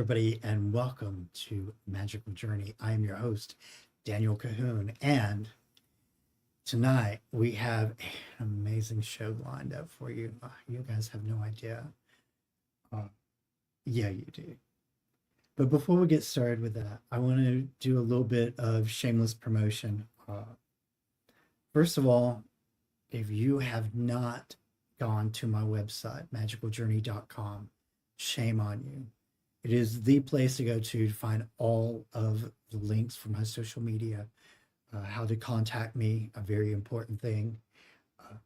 everybody, and welcome to Magical Journey. I am your host, Daniel Cahoon, and tonight we have an amazing show lined up for you. You guys have no idea. Uh, yeah, you do. But before we get started with that, I want to do a little bit of shameless promotion. First of all, if you have not gone to my website, magicaljourney.com, shame on you. It is the place to go to find all of the links for my social media, how to contact me, a very important thing.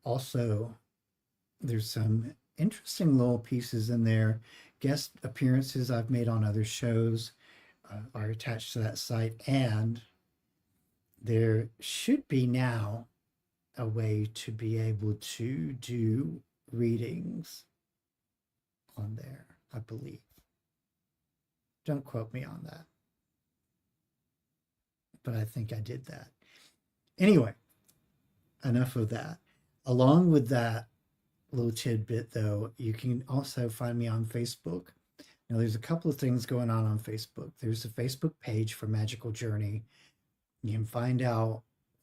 Also, there's some interesting little pieces in there. Guest appearances I've made on other shows are attached to that site. And there should be now a way to be able to do readings on there, I believe. Don't quote me on that, but I think I did that. Anyway, enough of that. Along with that little tidbit, though, you can also find me on Facebook. Now, there's a couple of things going on Facebook. There's a Facebook page for Magical Journey. You can find out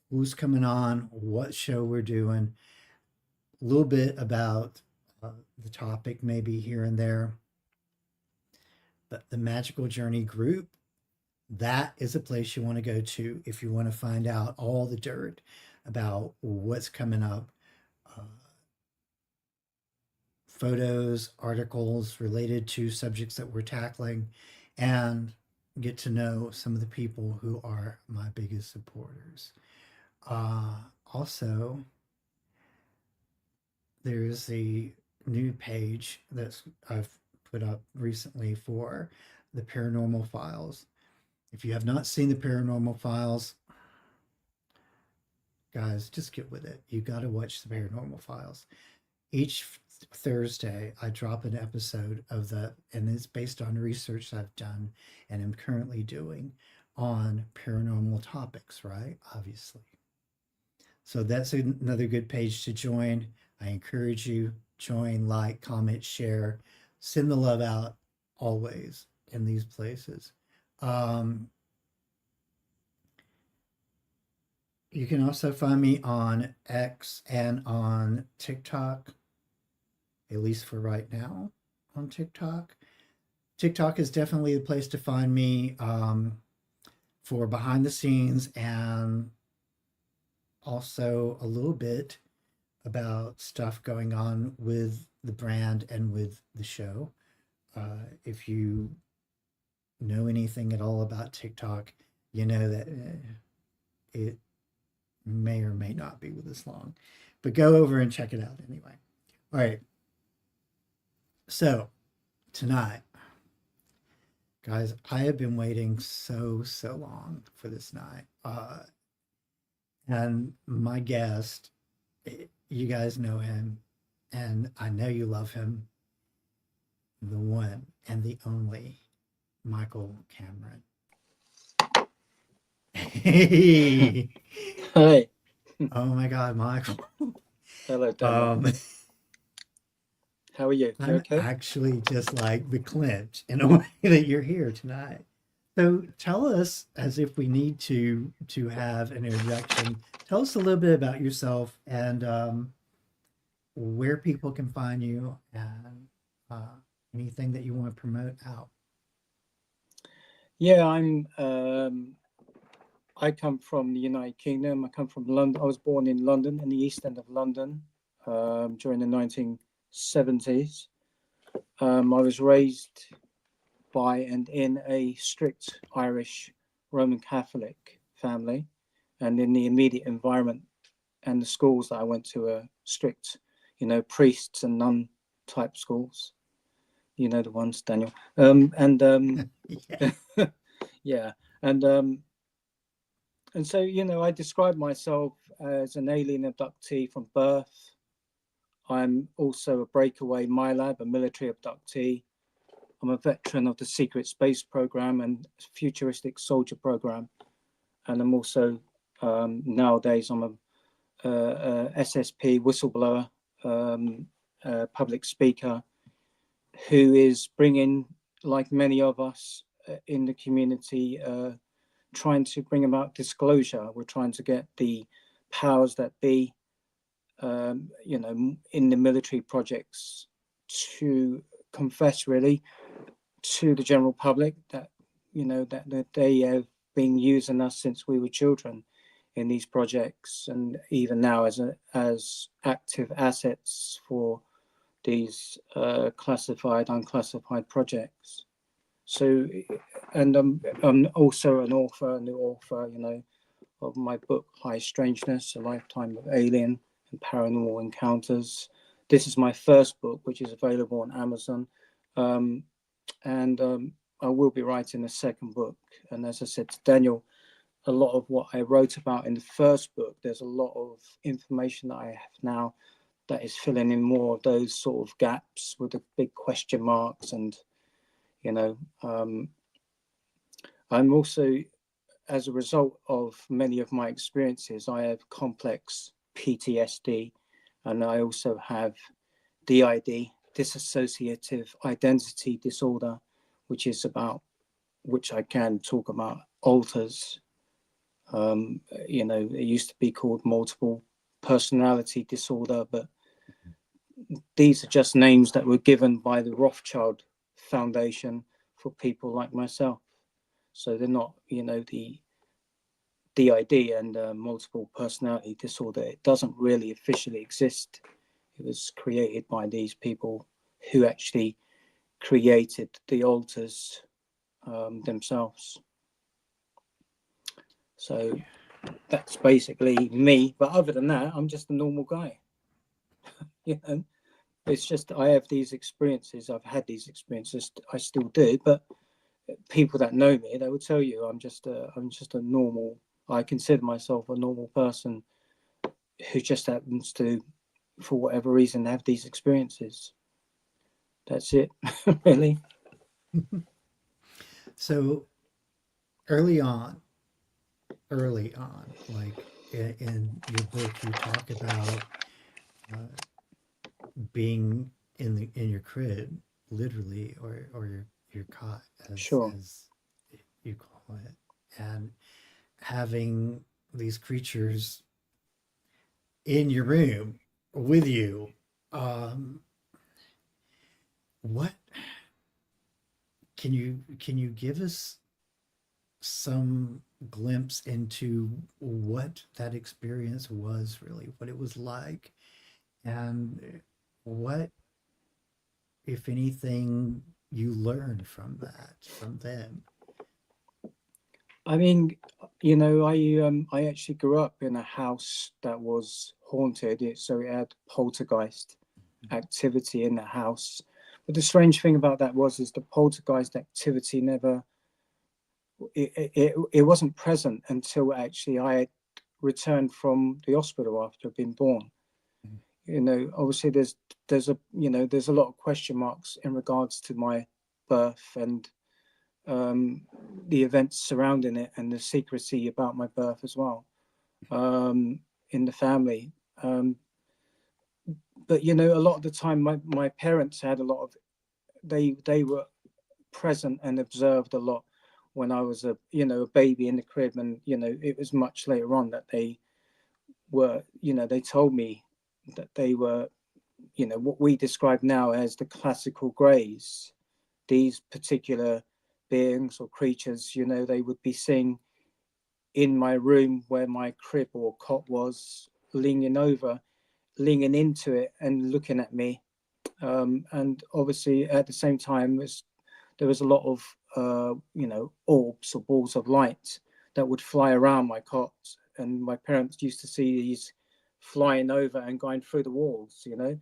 who's coming on, what show we're doing, a little bit about the topic, maybe here and there. But the Magical Journey group, that is a place you want to go to if you want to find out all the dirt about what's coming up. Photos, articles related to subjects that we're tackling, and get to know some of the people who are my biggest supporters. Also, there's the new page that I've put up recently for the Paranormal Files. If you have not seen the Paranormal Files, guys, just get with it. You got to watch the Paranormal Files. Each Thursday, I drop an episode of that, and it's based on research I've done and am currently doing on paranormal topics, right? Obviously. So that's another good page to join. I encourage you, join, like, comment, share, send the love out always in these places. You can also find me on X and on TikTok, at least for right now on TikTok. TikTok is definitely the place to find me for behind the scenes and also a little bit about stuff going on with the brand and with the show. If you know anything at all about TikTok, you know that it may or may not be with us long, but go over and check it out anyway. All right. So tonight, guys, I have been waiting so long for this night. And my guest, you guys know him, and I know you love him, the one and the only Michael Kameron. Hey. Hi. Oh my God, Michael. Hello, Daniel. How are you? You I'm okay? actually just like the clinch in a way that you're here tonight. So tell us, as if we need to have an introduction, tell us a little bit about yourself and where people can find you and anything that you want to promote out. Yeah, I come from the United Kingdom. I come from London. I was born in London, in the East End of London, during the 1970s. I was raised by and in a strict Irish Roman Catholic family, and in the immediate environment and the schools that I went to are strict, priests and nun type schools. You know the ones, Daniel. Yeah. Yeah, and so I describe myself as an alien abductee from birth. I'm also a breakaway MILAB, a military abductee. I'm a veteran of the Secret Space Program and Futuristic Soldier Program, and I'm also nowadays I'm a SSP whistleblower, public speaker, who is bringing like many of us in the community, trying to bring about disclosure. We're trying to get the powers that be, you know, in the military projects to confess really to the general public that, you know, that they have been using us since we were children in these projects, and even now as active assets for these classified, unclassified projects. So, and I'm also an author, a new author, you know, of my book, High Strangeness, A Lifetime of Alien and Paranormal Encounters. This is my first book, which is available on Amazon. And I will be writing a second book. And as I said to Daniel, a lot of what I wrote about in the first book, there's a lot of information that I have now that is filling in more of those sort of gaps with the big question marks. And, you know, I'm also, as a result of many of my experiences, I have complex PTSD, and I also have DID, dissociative identity disorder, which is about, which I can talk about, alters. You know, it used to be called multiple personality disorder, but these are just names that were given by the Rothschild Foundation for people like myself. So they're not, you know, the DID and multiple personality disorder. It doesn't really officially exist. It was created by these people who actually created the alters themselves. So that's basically me. But other than that, I'm just a normal guy. You know, it's just I have these experiences. I've had these experiences. I still do. But people that know me, they will tell you I'm just a normal. I consider myself a normal person who just happens to, for whatever reason, have these experiences. That's it, really. So early on, like in your book, you talk about being in your crib, literally, or your cot, Sure. as you call it, and having these creatures in your room with you. Um, what can you give us some glimpse into what that experience was really, what it was like, and what, if anything, you learned from that, from them? I mean, you know, I actually grew up in a house that was haunted. So it had poltergeist activity in the house. But the strange thing about that is the poltergeist activity never, it wasn't present until actually I had returned from the hospital after I'd been born. You know, obviously there's a, you know, there's a lot of question marks in regards to my birth and the events surrounding it and the secrecy about my birth as well, in the family. But you know, a lot of the time my parents had a lot of, they were present and observed a lot when I was a, you know, a baby in the crib. And you know, it was much later on that they were, you know, they told me that they were, you know, what we describe now as the classical greys. These particular beings or creatures, you know, they would be seen in my room where my crib or cot was, leaning into it and looking at me. And obviously at the same time, there was a lot of, you know, orbs or balls of light that would fly around my cot. And my parents used to see these flying over and going through the walls, you know.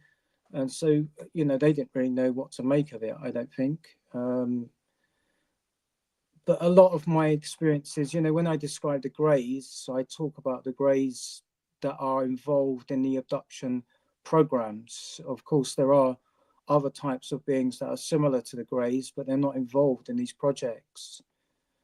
And so, you know, they didn't really know what to make of it, I don't think. But a lot of my experiences, you know, when I describe the greys, I talk about the greys that are involved in the abduction programs. Of course, there are other types of beings that are similar to the greys, but they're not involved in these projects.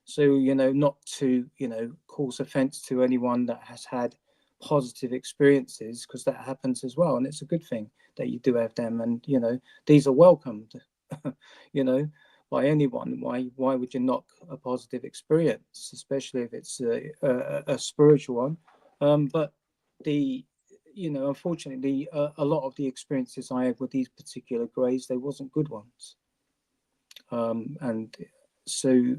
So, you know, not to, you know, cause offense to anyone that has had positive experiences, because that happens as well. And it's a good thing that you do have them. And, you know, these are welcomed, you know. by anyone, why would you knock a positive experience, especially if it's a spiritual one? But unfortunately, a lot of the experiences I had with these particular greys, they wasn't good ones. And so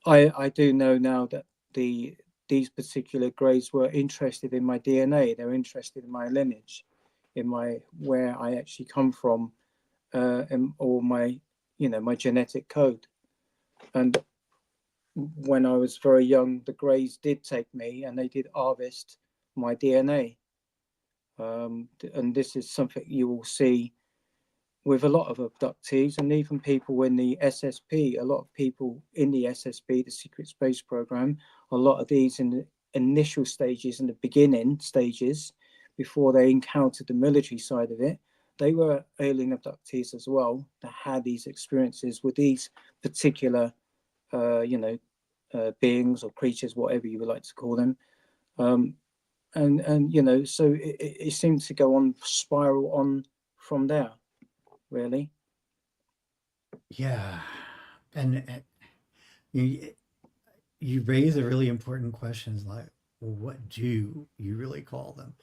I do know now that these particular greys were interested in my DNA. They're interested in my lineage, in where I actually come from, or my genetic code. And when I was very young, the greys did take me and they did harvest my DNA. And this is something you will see with a lot of abductees and even people in the SSP. A lot of people in the SSP, the Secret Space Program, a lot of these in the initial stages, in the beginning stages, before they encountered the military side of it, they were alien abductees as well that had these experiences with these particular, beings or creatures, whatever you would like to call them. And so it seems to go on, spiral on from there, really. Yeah, and you raise a really important question. Is like, well, what do you really call them?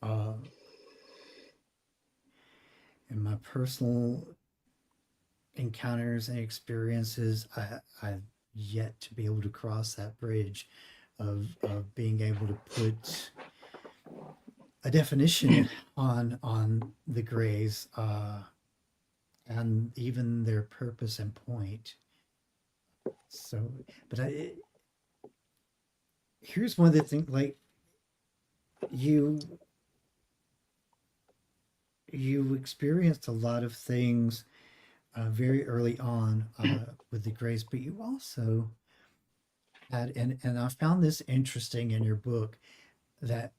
Uh, in my personal encounters and experiences, I've yet to be able to cross that bridge of being able to put a definition on the grays, and even their purpose and point. So, but here's one of the things, like you you experienced a lot of things very early on with the grays, but you also had, and I found this interesting in your book, that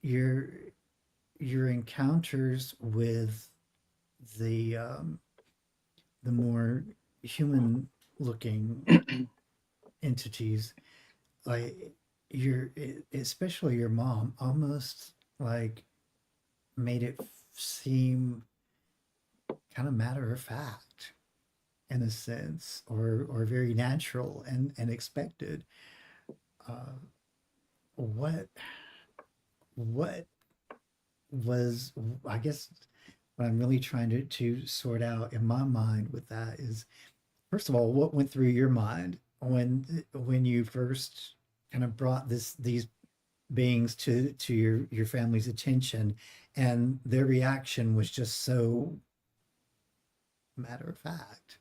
your your encounters with the the more human looking entities, like your especially your mom, almost like made it seem kind of matter of fact in a sense, or very natural and expected. uh, what what was, I guess, what I'm really trying to sort out in my mind with that is, first of all, what went through your mind when you first kind of brought these beings to your family's attention, and their reaction was just so matter of fact.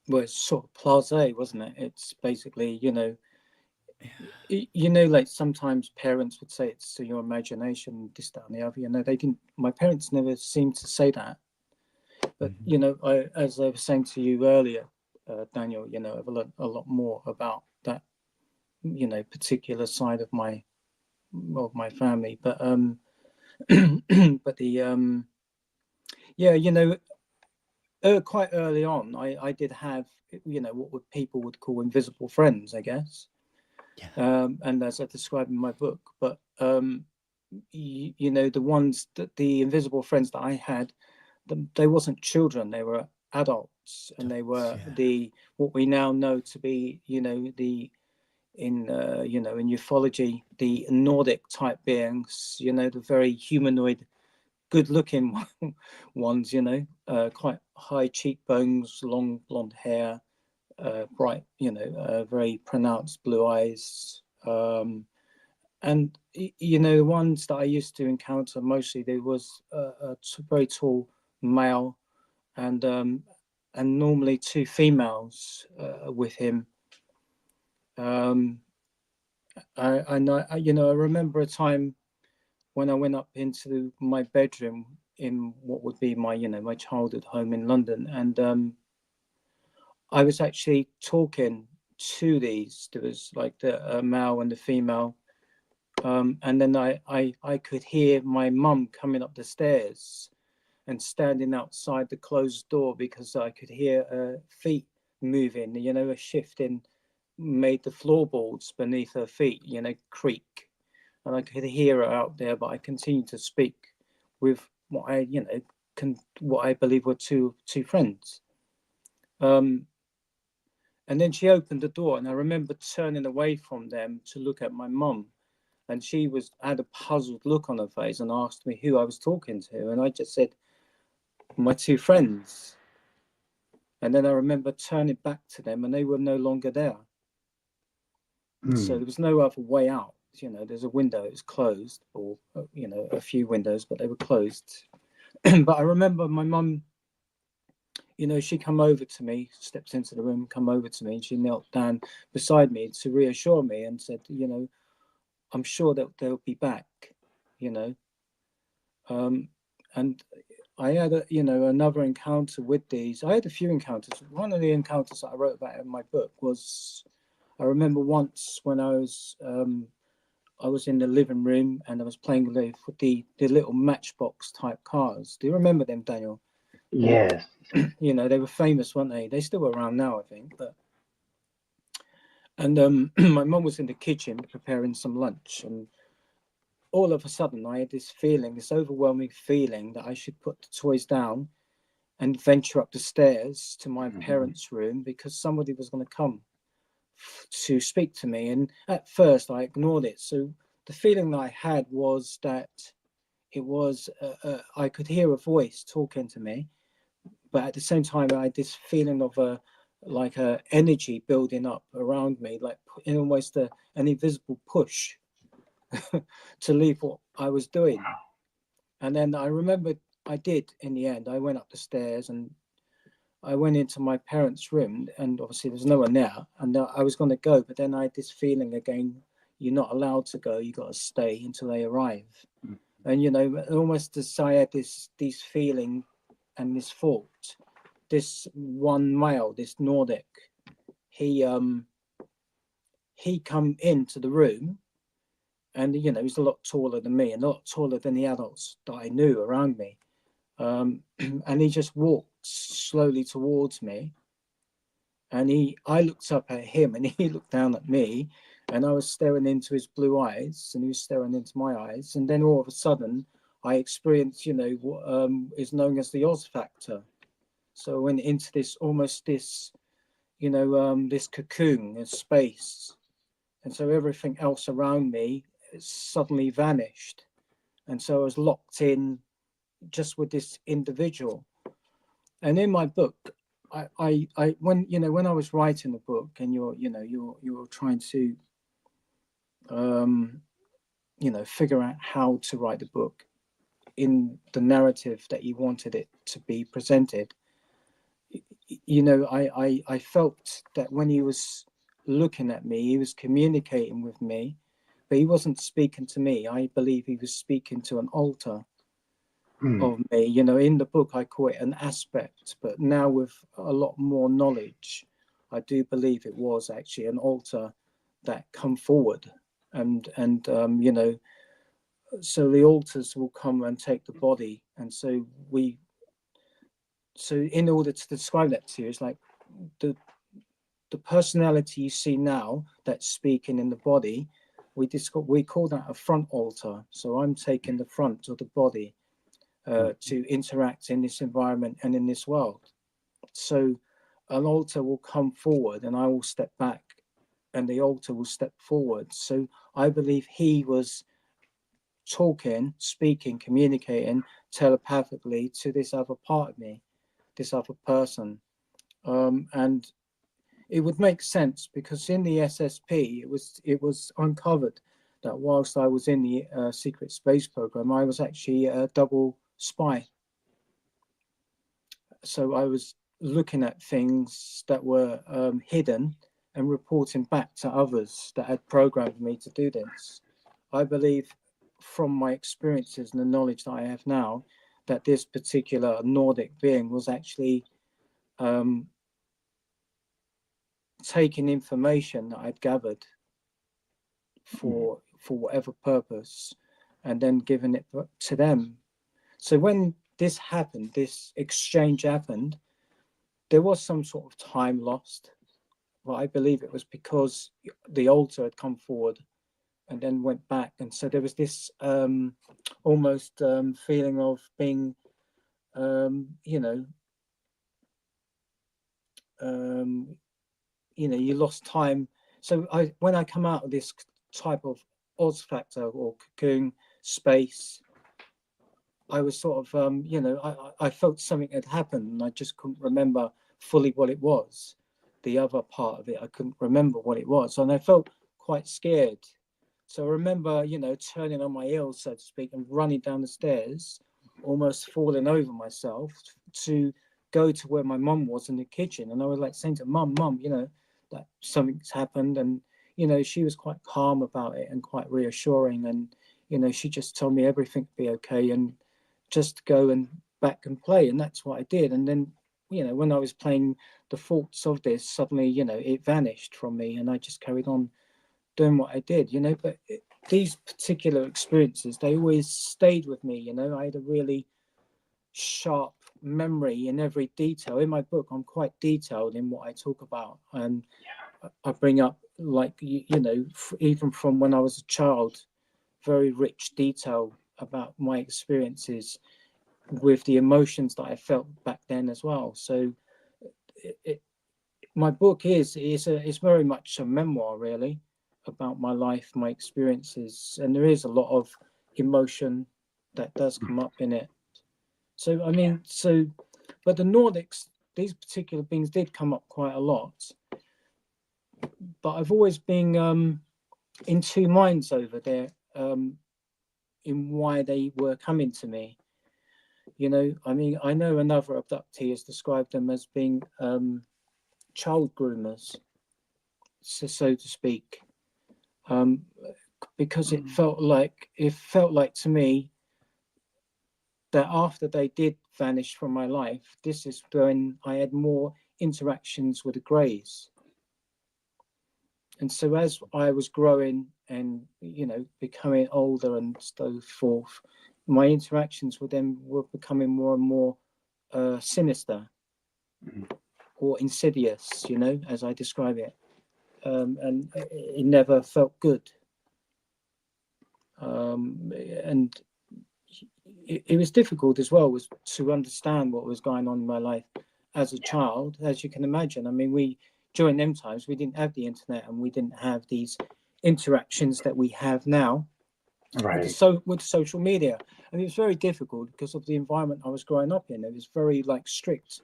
Well, it's sort of blasé, wasn't it? It's basically, like sometimes parents would say it's to your imagination, this, that, and the other. They didn't. My parents never seemed to say that. But Mhm. as I was saying to you earlier, Daniel, I've learned a lot more about that, particular side of my family. But but the yeah, quite early on, I did have, what people would call invisible friends, I guess. Yeah. And as I describe in my book, but the ones that the invisible friends that I had, they wasn't children; they were adults, and they Adults, were yeah. the what we now know to be, the in ufology, the Nordic type beings, the very humanoid, good-looking ones, quite high cheekbones, long blonde hair, bright, very pronounced blue eyes. And the ones that I used to encounter mostly, there was a very tall male, and normally two females with him. Um, I know, I remember a time when I went up into my bedroom in what would be my childhood home in London, and I was actually talking to these. There was like the male and the female, and then I could hear my mum coming up the stairs and standing outside the closed door because I could hear her feet moving. A shifting made the floorboards beneath her feet, creak, and I could hear her out there. But I continued to speak with what I believe were two friends. And then she opened the door, and I remember turning away from them to look at my mum, and she had a puzzled look on her face and asked me who I was talking to, and I just said, my two friends. And then I remember turning back to them, and they were no longer there. So there was no other way out. You know, there's a window, it was closed, or, you know, a few windows, but they were closed. But I remember my mum, you know, she come over to me, stepped into the room, come over to me, and she knelt down beside me to reassure me and said, you know, I'm sure that they'll be back, you know. And I had, another encounter with these. I had a few encounters. One of the encounters that I wrote about in my book was, I remember once when I was in the living room and I was playing with the little Matchbox type cars. Do you remember them, Daniel? Yes. You know, they were famous, weren't they? They're still around now, I think. And my mum was in the kitchen preparing some lunch, and all of a sudden I had this feeling, this overwhelming feeling that I should put the toys down and venture up the stairs to my parents' room because somebody was going to come to speak to me. And at first I ignored it. So the feeling that I had was that it was, I could hear a voice talking to me, but at the same time I had this feeling of a energy building up around me, like in almost an invisible push to leave what I was doing. And then I remember I did in the end. I went up the stairs and I went into my parents' room, and obviously there's no one there. And I was going to go, but then I had this feeling again: you're not allowed to go. You got to stay until they arrive. And you know, almost as I had this feeling and this thought, this one male, this Nordic, he come into the room, and you know, he's a lot taller than me and a lot taller than the adults that I knew around me. And he just walked slowly towards me, and I looked up at him and he looked down at me, and I was staring into his blue eyes and he was staring into my eyes. And then all of a sudden I experienced, you know, what is known as the Oz factor. So I went into this almost this, you know, this cocoon in space, and so everything else around me suddenly vanished, and so I was locked in just with this individual. And in my book, I when you know, when I was writing the book, and you're trying to you know, figure out how to write the book in the narrative that you wanted it to be presented, you know, I felt that when he was looking at me, he was communicating with me, but he wasn't speaking to me. I believe he was speaking to an alter of me. You know, in the book I call it an aspect, but now with a lot more knowledge, I do believe it was actually an alter that come forward, and you know, so the alters will come and take the body. And so in order to describe that to you, it's like the personality you see now that's speaking in the body, we call that a front alter. So I'm taking the front of the body to interact in this environment and in this world. So an alter will come forward and I will step back, and the alter will step forward. So I believe he was talking, speaking, communicating telepathically to this other part of me, this other person. And it would make sense because in the SSP, it was uncovered that whilst I was in the secret space program, I was actually a double spy. So I was looking at things that were hidden and reporting back to others that had programmed me to do this. I believe from my experiences and the knowledge that I have now, that this particular Nordic being was actually taking information that I'd gathered for whatever purpose, and then giving it to them. So when this happened, this exchange happened, there was some sort of time lost, but I believe it was because the alter had come forward and then went back, and so there was this almost feeling of being, you know, um, you lost time. So when I come out of this type of Oz factor or cocoon space, I was sort of, I felt something had happened and I just couldn't remember fully what it was. The other part of it, I couldn't remember what it was. And I felt quite scared. So I remember, turning on my heels, so to speak, and running down the stairs, almost falling over myself to go to where my mum was in the kitchen. And I was like saying to Mum, that something's happened. And, she was quite calm about it and quite reassuring. And, she just told me everything would be okay and just go and back and play. And that's what I did. And then, when I was playing the thoughts of this, suddenly, it vanished from me and I just carried on doing what I did, but these particular experiences, they always stayed with me. I had a really sharp memory in every detail. In my book, I'm quite detailed in what I talk about. And I bring up, like, even from when I was a child, very rich detail about my experiences with the emotions that I felt back then as well. So my book is very much a memoir, really, about my life, my experiences, and there is a lot of emotion that does come up in it. So I mean, but the Nordics, these particular things did come up quite a lot. But I've always been in two minds over there, in why they were coming to me. I mean, I know another abductee has described them as being child groomers, so to speak, because it felt like to me that after they did vanish from my life, this is when I had more interactions with the Greys. And so as I was growing and becoming older and so forth, my interactions with them were becoming more and more sinister or insidious, as I describe it. And it never felt good. And it was difficult as well, was to understand what was going on in my life as a child, as you can imagine. I mean, during them times, we didn't have the internet and we didn't have these interactions that we have now with social media. And it was very difficult because of the environment I was growing up in. It was very strict.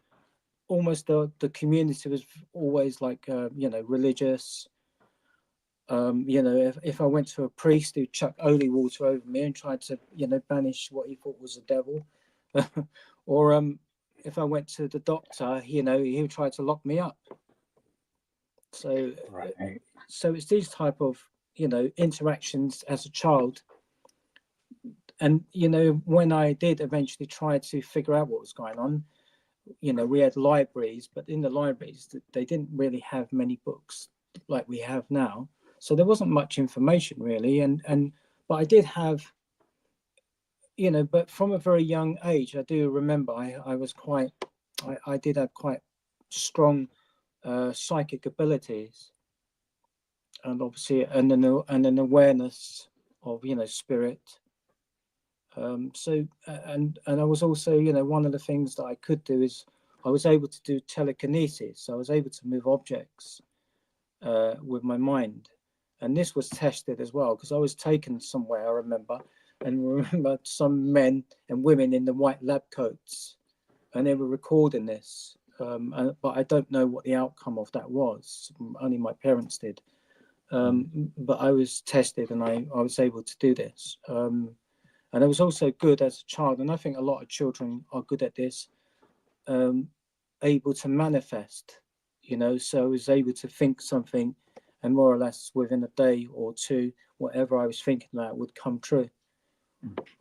Almost the community was always religious. If I went to a priest who chucked holy water over me and tried to, banish what he thought was the devil, or if I went to the doctor, he would try to lock me up. So, so it's these type of, interactions as a child. And, when I did eventually try to figure out what was going on, we had libraries, but in the libraries, they didn't really have many books like we have now. So there wasn't much information really. But I did have, but from a very young age, I do remember I was quite, I did have quite strong psychic abilities, and obviously an awareness of spirit. And I was also, one of the things that I could do is I was able to do telekinesis. I was able to move objects with my mind, and this was tested as well because I was taken somewhere, I remember, and remember some men and women in the white lab coats, and they were recording this. But I don't know what the outcome of that was. Only my parents did. But I was tested, and I was able to do this. And I was also good as a child, and I think a lot of children are good at this, able to manifest, so I was able to think something, and more or less within a day or two, whatever I was thinking about would come true.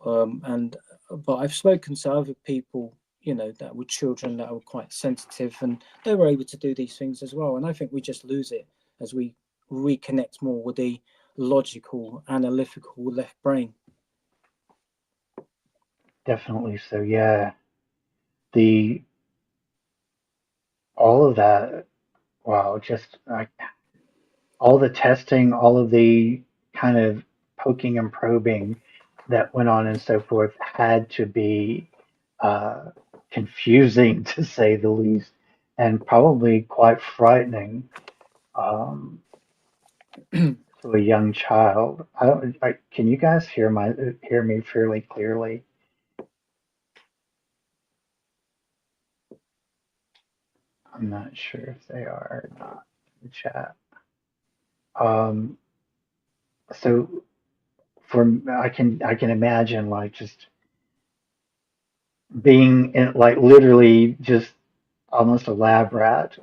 But I've spoken to other people, that were children that were quite sensitive, and they were able to do these things as well. And I think we just lose it as we reconnect more with the logical, analytical left brain. Definitely. So yeah, the all of that. Wow, just all the testing, all of the kind of poking and probing that went on and so forth had to be uh, confusing to say the least. and probably quite frightening um, to a young child. I don't. Can you guys hear me fairly clearly? I'm not sure if they are or not in the chat. Um, so I can imagine like just being in like literally just almost a lab rat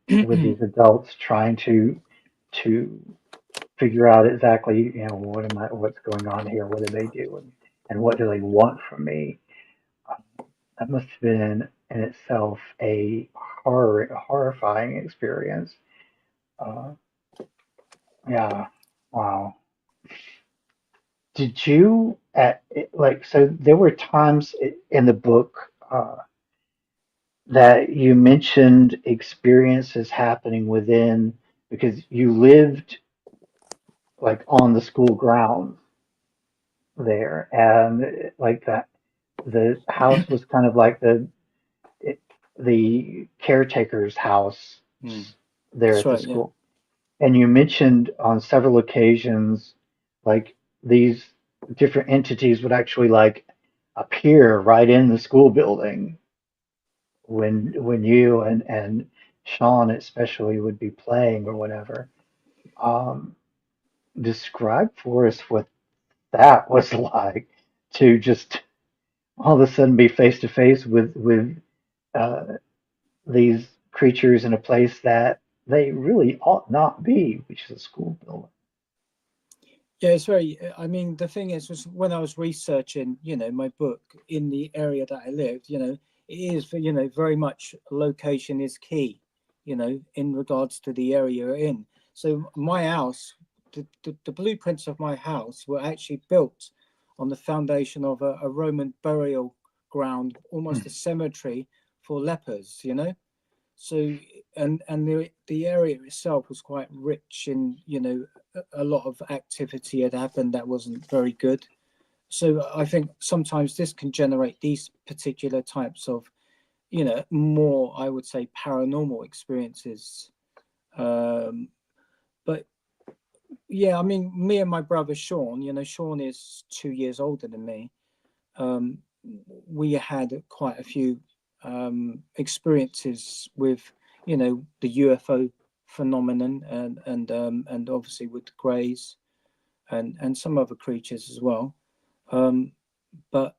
with these adults trying to figure out exactly what's going on here, what do they do, and what do they want from me. That must have been in itself a horrifying experience. Uh, yeah, wow. Did you like so? There were times in the book that you mentioned experiences happening within because you lived like on the school grounds there, and like that the house was kind of like the caretaker's house there That's at the right. Yeah. school. And you mentioned on several occasions, like these different entities would actually like appear right in the school building when you and Sean especially would be playing or whatever. Um, describe for us what that was like to just all of a sudden be face to face with uh, these creatures in a place that they really ought not be, which is a school building. Yeah, it's very. I mean, the thing is, was when I was researching, my book in the area that I lived, it is, very much location is key, in regards to the area you're in. So my house, the blueprints of my house were actually built on the foundation of a Roman burial ground, almost a cemetery for lepers. So and the area itself was quite rich in a lot of activity had happened that wasn't very good. So I think sometimes this can generate these particular types of more, I would say, paranormal experiences. But yeah, I mean, me and my brother Sean, Sean is 2 years older than me. um, we had quite a few experiences with, the UFO phenomenon, and obviously with greys and some other creatures as well. But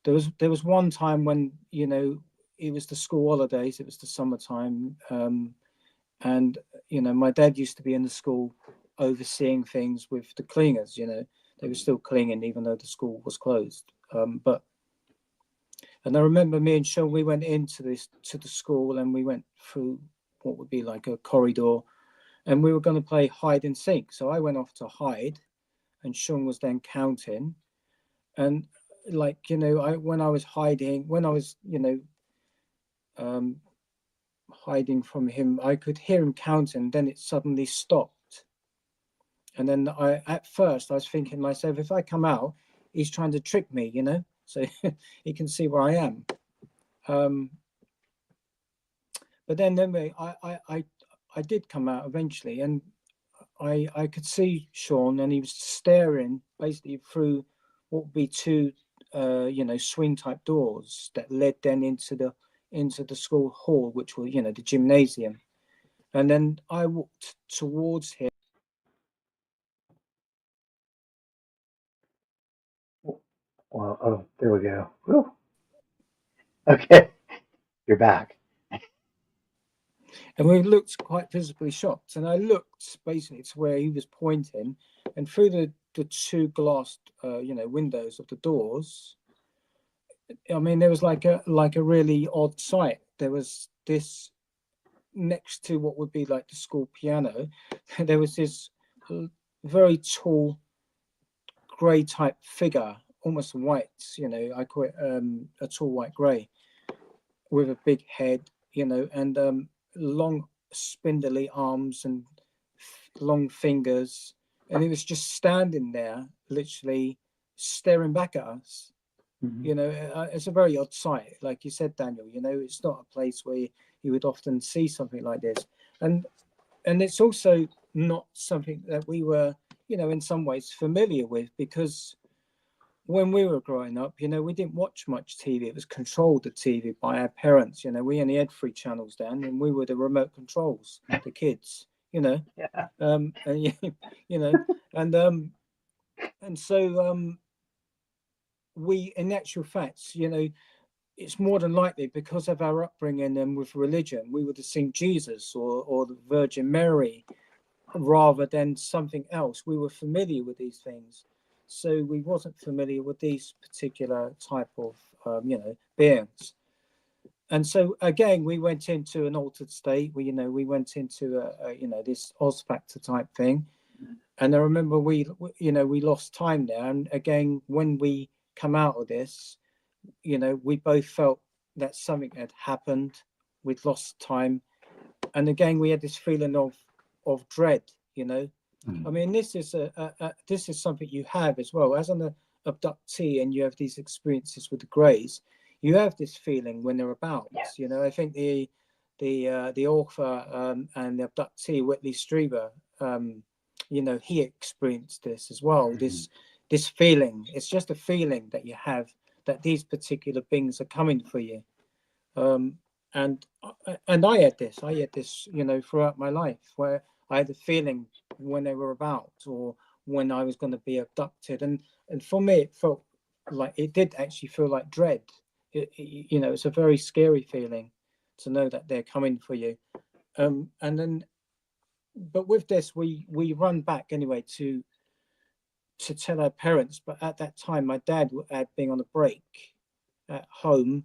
there was one time when it was the school holidays, it was the summertime, and my dad used to be in the school overseeing things with the cleaners. They were still cleaning even though the school was closed. And I remember me and Sean, we went into the school, and we went through what would be like a corridor, and we were going to play hide and seek. So I went off to hide, and Sean was then counting. And like, when I was hiding, when I was, um, hiding from him, I could hear him counting, then it suddenly stopped. And then at first I was thinking to myself, if I come out, he's trying to trick me, so he can see where I am. But then I did come out eventually, and I could see Sean, and he was staring basically through what would be two swing type doors that led then into the school hall, which was the gymnasium. And then I walked towards him. Well, oh, there we go. Whew. Okay, you're back. And we looked quite visibly shocked. And I looked basically to where he was pointing, and through the two glass, windows of the doors. I mean, there was like a really odd sight. There was this next to what would be like the school piano. There was this very tall grey type figure, almost white. I call it a tall white grey with a big head. And long spindly arms and long fingers, and he was just standing there, literally staring back at us. Mhm. It's a very odd sight, like you said, Daniel. It's not a place where you would often see something like this. And it's also not something that we were, in some ways familiar with, because when we were growing up, we didn't watch much TV. It was controlled, the TV, by our parents. We only had 3 channels then, and we were the remote controls, the kids, Yeah. and, and so we, in actual facts, it's more than likely because of our upbringing and with religion, we would have seen Jesus or the Virgin Mary rather than something else. We were familiar with these things, so we wasn't familiar with these particular type of beings. And so again, we went into an altered state. We went into this Oz factor type thing. And I remember we lost time there. And again, when we come out of this, we both felt that something had happened. We'd lost time. And again, we had this feeling of dread, I mean, this is this is something you have as well as an abductee, and you have these experiences with the greys. You have this feeling when they're about. Yes. I think the author and the abductee, Whitley Strieber, he experienced this as well. This feeling. It's just a feeling that you have that these particular beings are coming for you. And I had this, throughout my life, where I had a feeling when they were about, or when I was going to be abducted, and for me it felt like, it did actually feel like dread. It's a very scary feeling to know that they're coming for you. And then, but with this, we run back anyway to tell our parents. But at that time, my dad had been on a break at home,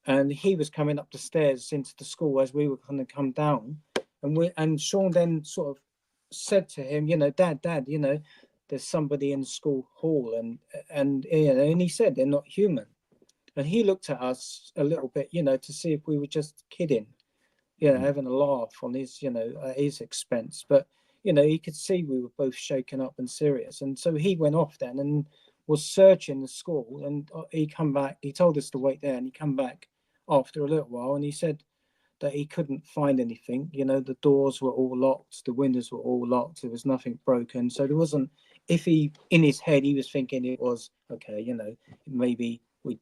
and he was coming up the stairs into the school as we were going to come down, and Sean then sort of said to him, Dad, there's somebody in the school hall, and he said they're not human, and he looked at us a little bit, to see if we were just kidding, having a laugh on his, at his expense, but he could see we were both shaken up and serious, and so he went off then and was searching the school, and he come back. He told us to wait there, and he come back after a little while, and he said that he couldn't find anything. The doors were all locked, the windows were all locked, there was nothing broken. So there wasn't, if he, in his head, he was thinking it was okay, maybe we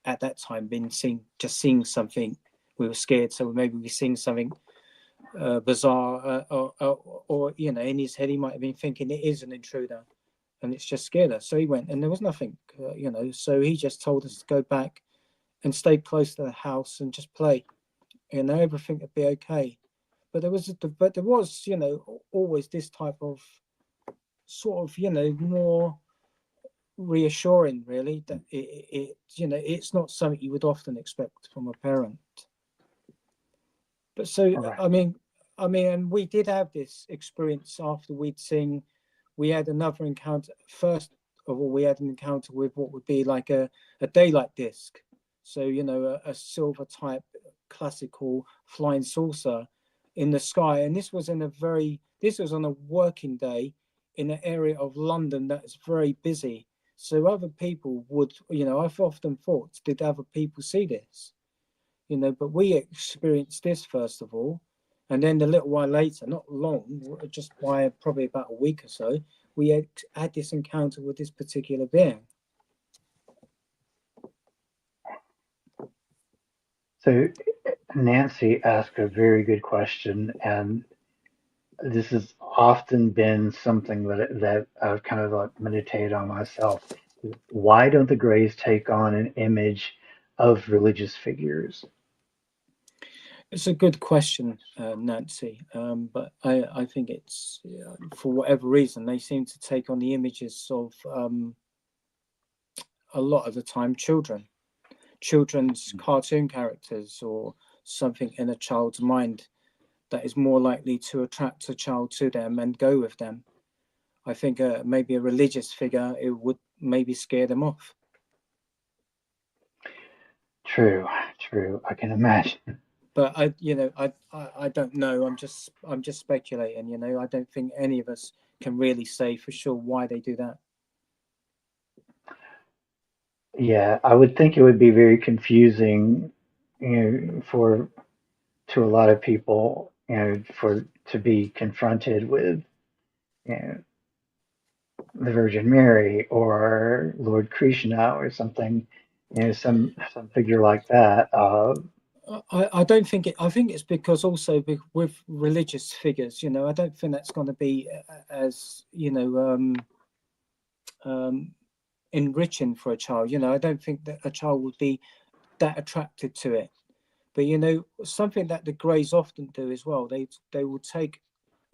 at that time been seeing something, we were scared, so maybe we seen something bizarre, or in his head he might have been thinking it is an intruder and it's just scared us. So he went, and there was nothing, so he just told us to go back and stay close to the house and just play, everything would be okay. But there was always this type of sort of more reassuring, really, that it's not something you would often expect from a parent. But so Right. I mean, and we did have this experience after we had another encounter. First of all, we had an encounter with what would be like a daylight disc. So, a silver type classical flying saucer in the sky. And this was on a working day in an area of London that is very busy. So other people would, I've often thought, did other people see this? But we experienced this first of all. And then a little while later, not long, just by probably about a week or so, we had this encounter with this particular being. So Nancy asked a very good question, and this has often been something that I've kind of like meditated on myself. Why don't the Greys take on an image of religious figures? It's a good question, Nancy, but I think it's, for whatever reason, they seem to take on the images of, a lot of the time, children's cartoon characters, or something in a child's mind that is more likely to attract a child to them and go with them. I think maybe a religious figure, it would maybe scare them off. True, I can imagine. But I don't know. I'm just speculating. I don't think any of us can really say for sure why they do that. Yeah, I would think it would be very confusing, for to a lot of people, to be confronted with, you know, the Virgin Mary or Lord Krishna or something, some figure like that. I don't think it. I think it's because also with religious figures, I don't think that's going to be as enriching for a child. I don't think that a child would be that attracted to it. But something that the Greys often do as well. They will take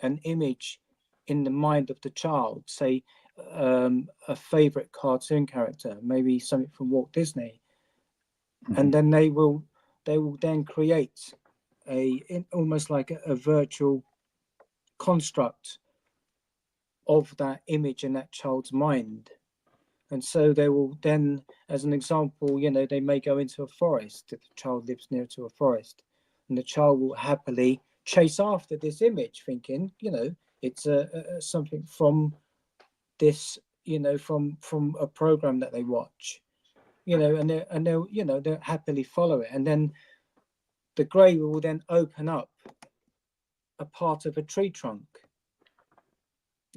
an image in the mind of the child, say a favorite cartoon character, maybe something from Walt Disney, and then they will then create almost like a virtual construct of that image in that child's mind. And so they will then, as an example, they may go into a forest if the child lives near to a forest, and the child will happily chase after this image, thinking, it's something from this, from a program that they watch, and they'll happily follow it. And then the Grey will then open up a part of a tree trunk,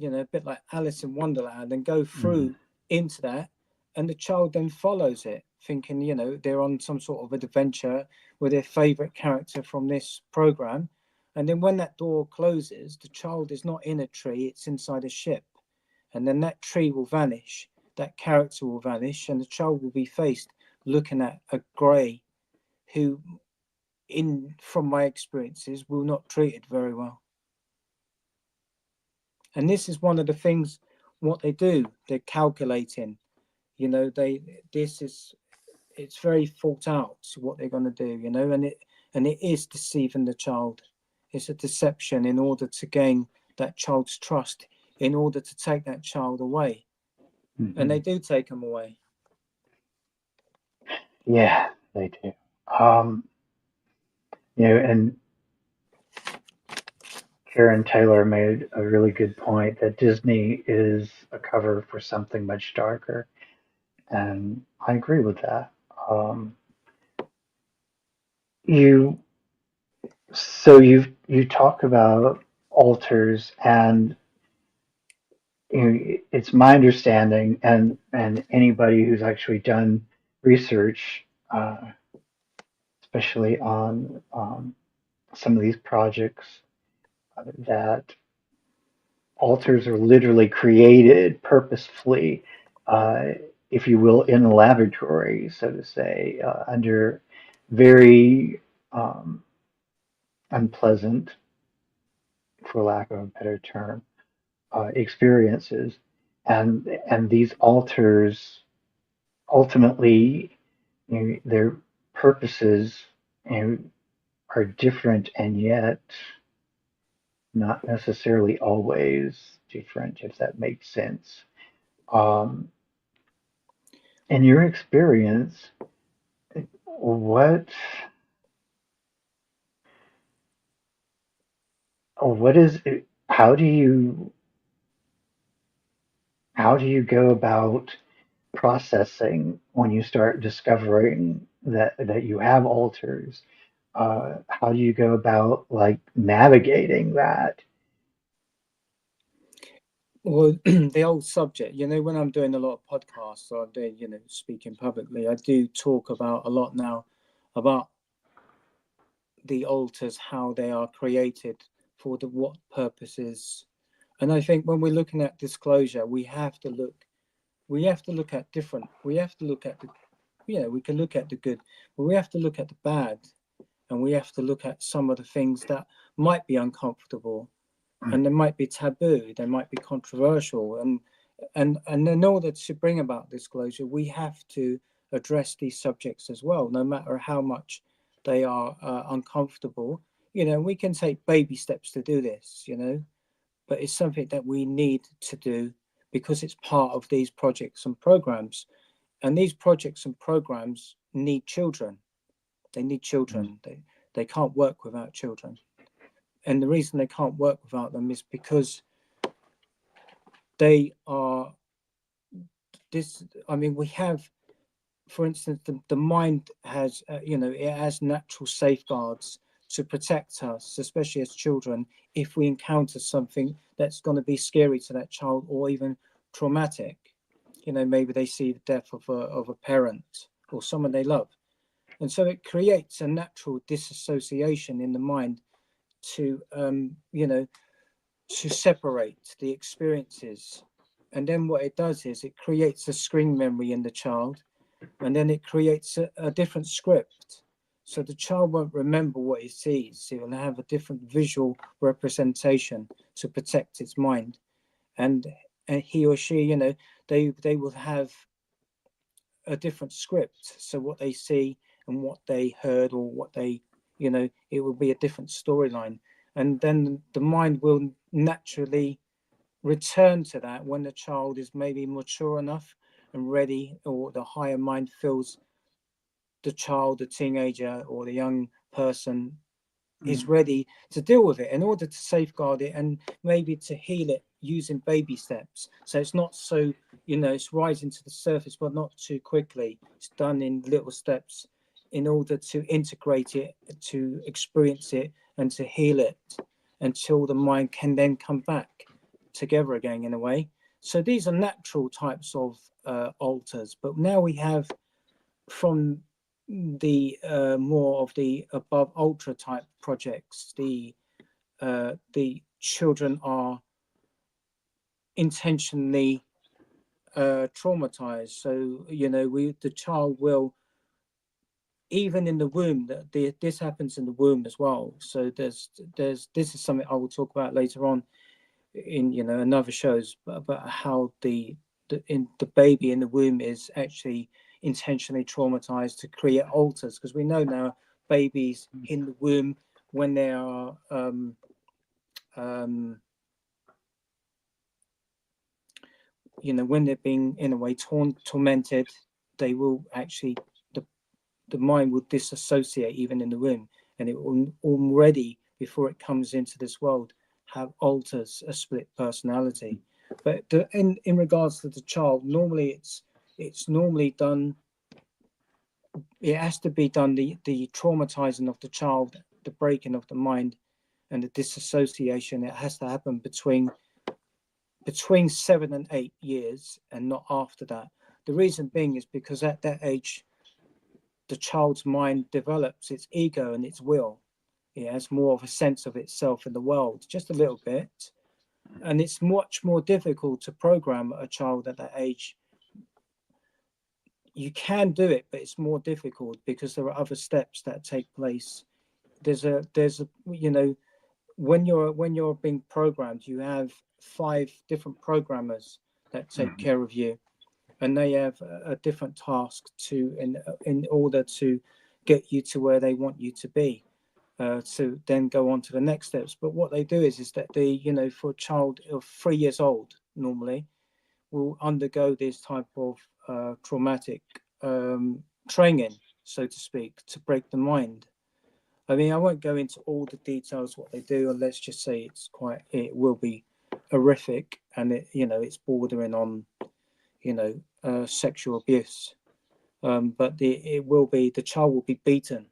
a bit like Alice in Wonderland, and go through into that, and the child then follows it, thinking, they're on some sort of adventure with their favorite character from this program. And then when that door closes, the child is not in a tree, it's inside a ship. And then that tree will vanish, that character will vanish, and the child will be faced looking at a Grey who, from my experiences, will not treat it very well. And this is one of the things, what they do, they're calculating, it's very thought out what they're going to do, and it is deceiving the child. It's a deception in order to gain that child's trust, in order to take that child away. And they do take them away. Yeah, they do. And Karen Taylor made a really good point that Disney is a cover for something much darker, and I agree with that. You you talk about altars, and it's my understanding, and anybody who's actually done research, especially on some of these projects, that altars are literally created purposefully, uh, if you will, in a laboratory, so to say, under very unpleasant, for lack of a better term, experiences, and these altars ultimately, their purposes, are different, and yet not necessarily always different, if that makes sense. Um, in your experience, what what is it, how do you go about processing when you start discovering that you have alters? How do you go about like navigating that? Well, the old subject, when I'm doing a lot of podcasts or I'm doing, speaking publicly, I do talk about a lot now about the altars, how they are created, for what purposes. And I think when we're looking at disclosure, we have to look at different, we have to look at the, we can look at the good, but we have to look at the bad, and we have to look at some of the things that might be uncomfortable, and they might be taboo, they might be controversial, and in order to bring about disclosure, we have to address these subjects as well, no matter how much they are uncomfortable. We can take baby steps to do this, but it's something that we need to do because it's part of these projects and programs. And these projects and programs need children. They need children. They can't work without children. And the reason they can't work without them is because they are we have, for instance, the mind has, it has natural safeguards to protect us, especially as children, if we encounter something that's going to be scary to that child or even traumatic. You know, maybe they see the death of a parent or someone they love. And so it creates a natural disassociation in the mind to, you know, to separate the experiences. And then what it does is it creates a screen memory in the child, and then it creates a different script. So the child won't remember what it sees. It will have a different visual representation to protect its mind. And he or she, you know, they will have a different script. So what they see and what they heard or what they, you know, it will be a different storyline. And then the mind will naturally return to that when the child is maybe mature enough and ready, or the higher mind feels the child, the teenager, or the young person is ready to deal with it in order to safeguard it and maybe to heal it using baby steps. So it's not so, you know, it's rising to the surface, but not too quickly. It's done in little steps in order to integrate it, to experience it, and to heal it until the mind can then come back together again in a way. So these are natural types of alters, but now we have from the more of the above ultra type projects, the children are intentionally traumatized. So you know, the child will, even in the womb, this happens in the womb as well. So there's this is something I will talk about later on in, you know, another shows, about how the baby in the womb is actually intentionally traumatized to create alters, because we know now babies in the womb, when they are you know, when they're being in a way tormented, they will actually, the mind will disassociate even in the womb, and it will already, before it comes into this world, have alters a split personality. But in regards to the child, normally it's normally done, it has to be done, the traumatizing of the child, the breaking of the mind and the disassociation, it has to happen between 7 and 8 years and not after that. The reason being is because at that age the child's mind develops its ego and its will. It has more of a sense of itself in the world, just a little bit. And it's much more difficult to program a child at that age. You can do it, but it's more difficult because there are other steps that take place. There's a you know, when you're being programmed, you have 5 different programmers that take care of you, and they have a different task to in order to get you to where they want you to be, to then go on to the next steps. But what they do is that they, you know, for a child of 3 years old normally will undergo this type of traumatic training, so to speak, to break the mind. I mean, I won't go into all the details what they do, and let's just say it will be horrific, and it, you know, it's bordering on, you know, sexual abuse. But the child will be beaten,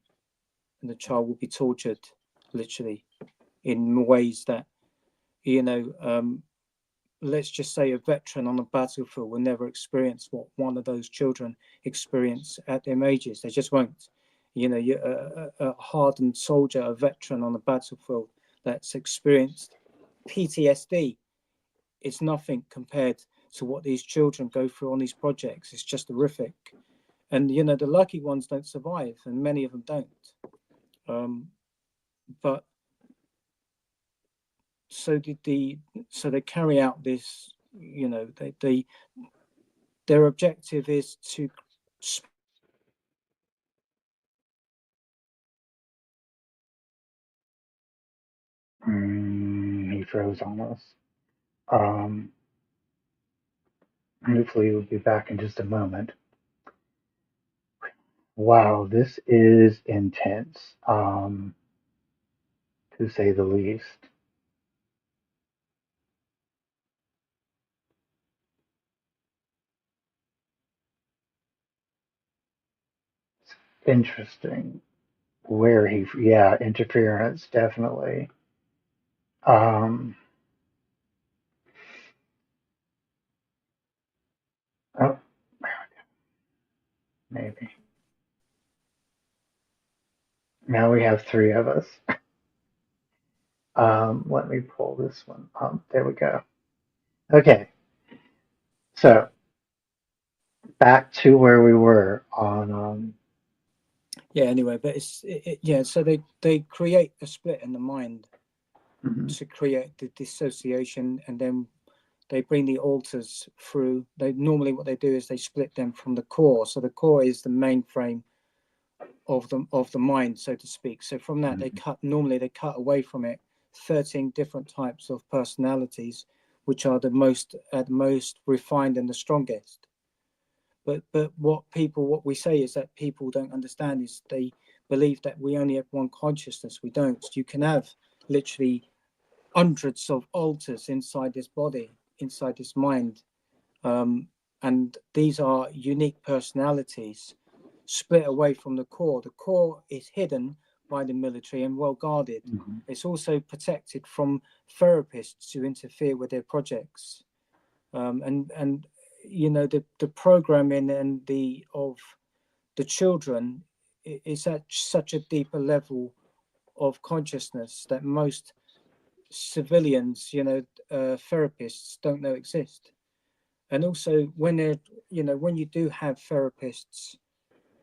and the child will be tortured, literally, in ways that, you know, let's just say a veteran on a battlefield will never experience what one of those children experience at their ages. They just won't. You know, a hardened soldier, a veteran on a battlefield that's experienced PTSD, it's nothing compared to what these children go through on these projects. It's just horrific. And, you know, the lucky ones don't survive, and many of them don't. But so so they carry out this, you know, their objective is to He froze on us. Um, Hopefully, we'll be back in just a moment. Wow, this is intense, to say the least. Interesting. where he, yeah, interference, definitely. Um, oh, maybe. Now we have three of us. Let me pull this one up. There we go. Okay, so back to where we were on. Yeah. Anyway, but yeah. So they create a split in the mind Mhm, to create the dissociation, and then they bring the alters through. They normally what they do is they split them from the core. So the core is the mainframe of the mind, so to speak. So from that mhm, they cut away from it 13 different types of personalities, which are the most at most refined and the strongest. But what we say is that people don't understand is they believe that we only have one consciousness. We don't. You can have literally hundreds of alters inside this body, inside this mind, um, and these are unique personalities split away from the core. The core is hidden by the military and well guarded. mhm, It's also protected from therapists who interfere with their projects. And you know the programming and the of the children is at such a deeper level of consciousness that most civilians, therapists don't know exist. And also when they're, when you do have therapists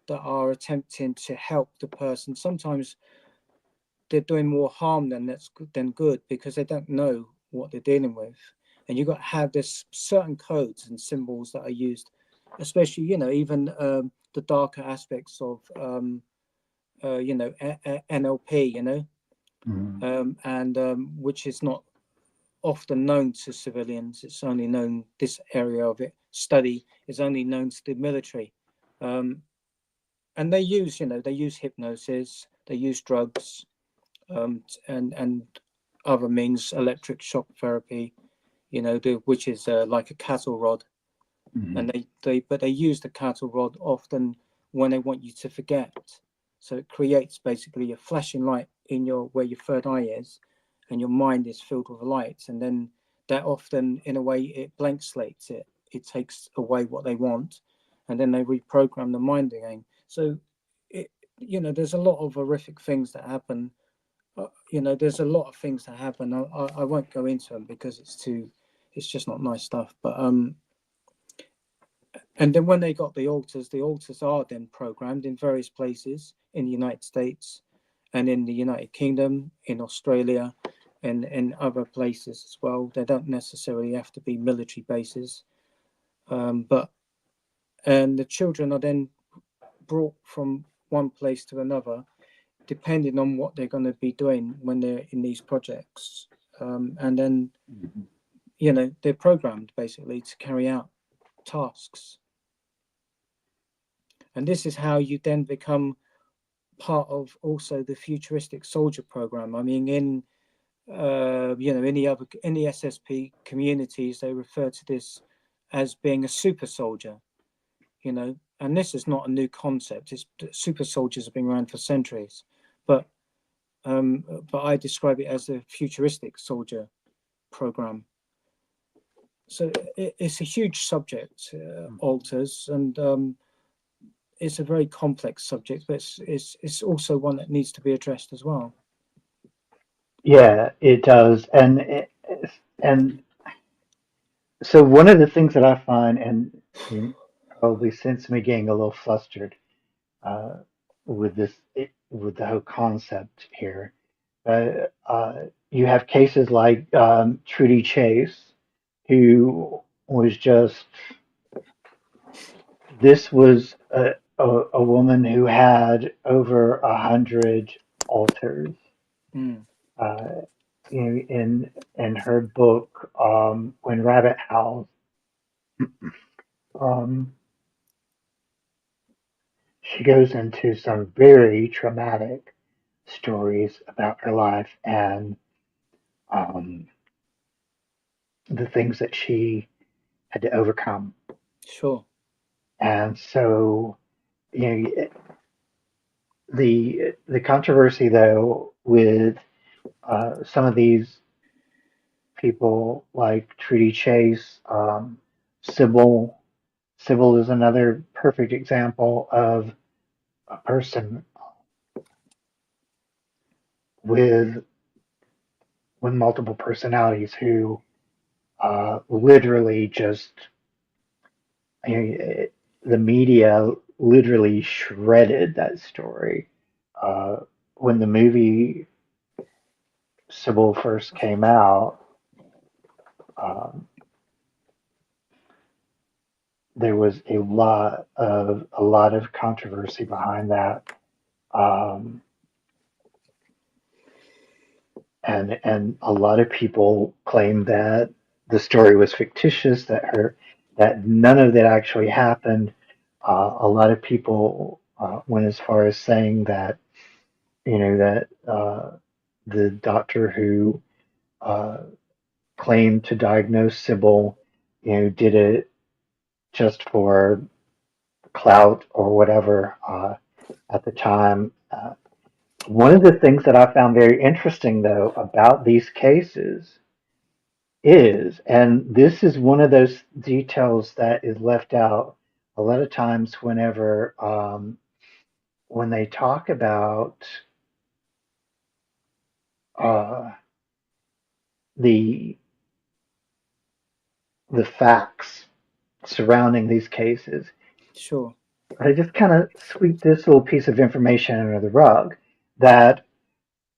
that are attempting to help the person, sometimes they're doing more harm than good because they don't know what they're dealing with. And you've got to have this certain codes and symbols that are used, especially, even the darker aspects of, NLP, mhm, and which is not often known to civilians. It's only known, this area of it study is only known to the military. Um, and they use hypnosis, they use drugs, and other means, electric shock therapy, which is like a cattle rod. mhm, And they use the cattle rod often when they want you to forget. So it creates basically a flashing light in your where your third eye is, and your mind is filled with light. And then that often, in a way, it blank slates it. It takes away what they want, and then they reprogram the mind again. So, it, there's a lot of horrific things that happen. There's a lot of things that happen. I won't go into them because it's just not nice stuff. But and then when they got the altars are then programmed in various places in the United States and in the United Kingdom, in Australia, and in other places as well. They don't necessarily have to be military bases, but and the children are then brought from one place to another, depending on what they're going to be doing when they're in these projects, and then mhm. they're programmed basically to carry out tasks. And this is how you then become part of also the futuristic soldier program. I mean, in any SSP communities, they refer to this as being a super soldier. And this is not a new concept. It's super soldiers have been around for centuries, but but I describe it as a futuristic soldier program. So it's a huge subject, alters, and it's a very complex subject, but it's also one that needs to be addressed as well. Yeah, it does. And so one of the things that I find, and you probably sense me getting a little flustered uh, with with the whole concept here. You have cases like Trudy Chase, who was just, this was a woman who had over 100 altars. Mm, Uh, in her book, When Rabbit Howls, um, she goes into some very traumatic stories about her life and um, the things that she had to overcome. sure. And so, you know, the controversy though with some of these people like Trudy Chase, Sybil. Sybil is another perfect example of a person with multiple personalities who literally just, you know, the media literally shredded that story. Uh, when the movie Sybil first came out, um, there was a lot of controversy behind that, um, and a lot of people claimed that the story was fictitious, that none of that actually happened. A lot of people went as far as saying that that the doctor who uh, claimed to diagnose Sybil, did it just for clout or whatever at the time. One of the things that I found very interesting, though, about these cases and this is one of those details that is left out a lot of times whenever when they talk about uh, the the facts surrounding these cases. Sure. They just kind of sweep this little piece of information under the rug that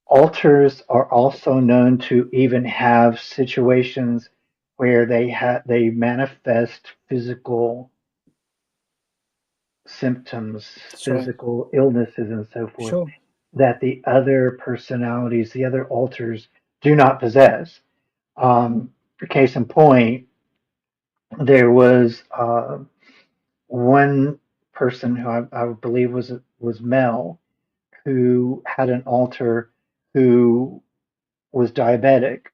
alters are also known to even have situations where they manifest physical symptoms, That's right. physical illnesses, and so forth Sure. that the other personalities, the other alters, do not possess. Case in point, there was one person who I believe was Mel, who had an alter who was diabetic,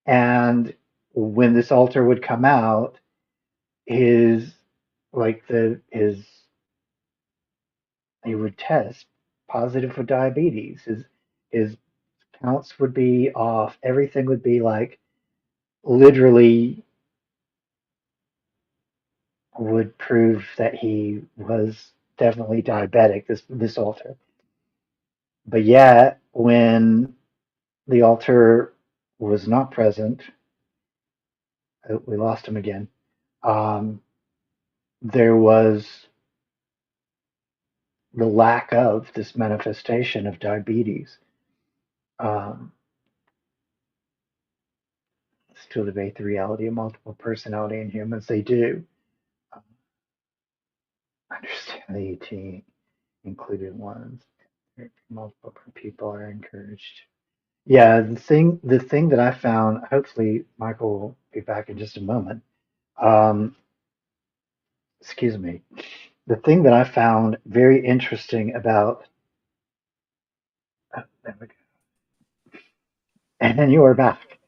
and when this alter would come out, his like the his he would test positive for diabetes. His counts would be off. Everything would be like literally would prove that he was definitely diabetic. This alter, but yet when the alter was not present, we lost him again. Um, there was the lack of this manifestation of diabetes. Um, Still debate the reality of multiple personality in humans. They do understand the 18 included ones. Multiple people are encouraged. Yeah, the thing that I found, hopefully Michael will be back in just a moment. Um, excuse me. The thing that I found very interesting about, there we go. And then you are back.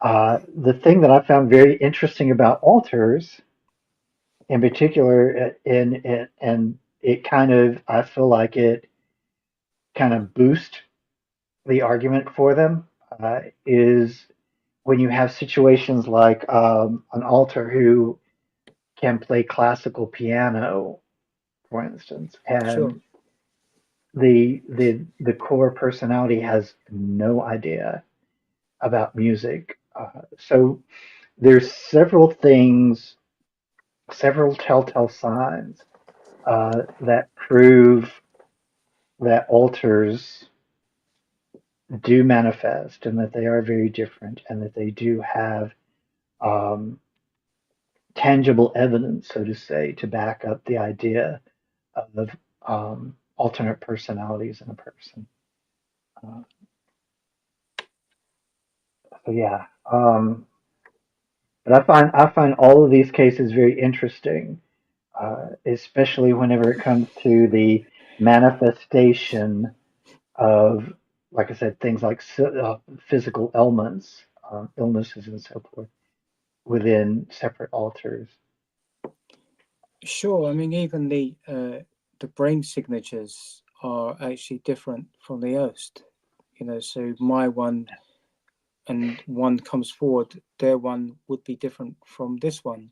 The thing that I found very interesting about alters, in particular, and it kind of, I feel like it kind of boosts the argument for them, is when you have situations like an alter who can play classical piano, for instance, Sure. and the core personality has no idea about music. So there's several things, several telltale signs that prove that alters do manifest and that they are very different and that they do have um, tangible evidence, so to say, to back up the idea of alternate personalities in a person. Uh, so yeah, but I find all of these cases very interesting, especially whenever it comes to the manifestation of, like I said, things like physical ailments, illnesses, and so forth within separate alters. Sure. I mean, even the the brain signatures are actually different from the host. So my one and one comes forward, their one would be different from this one.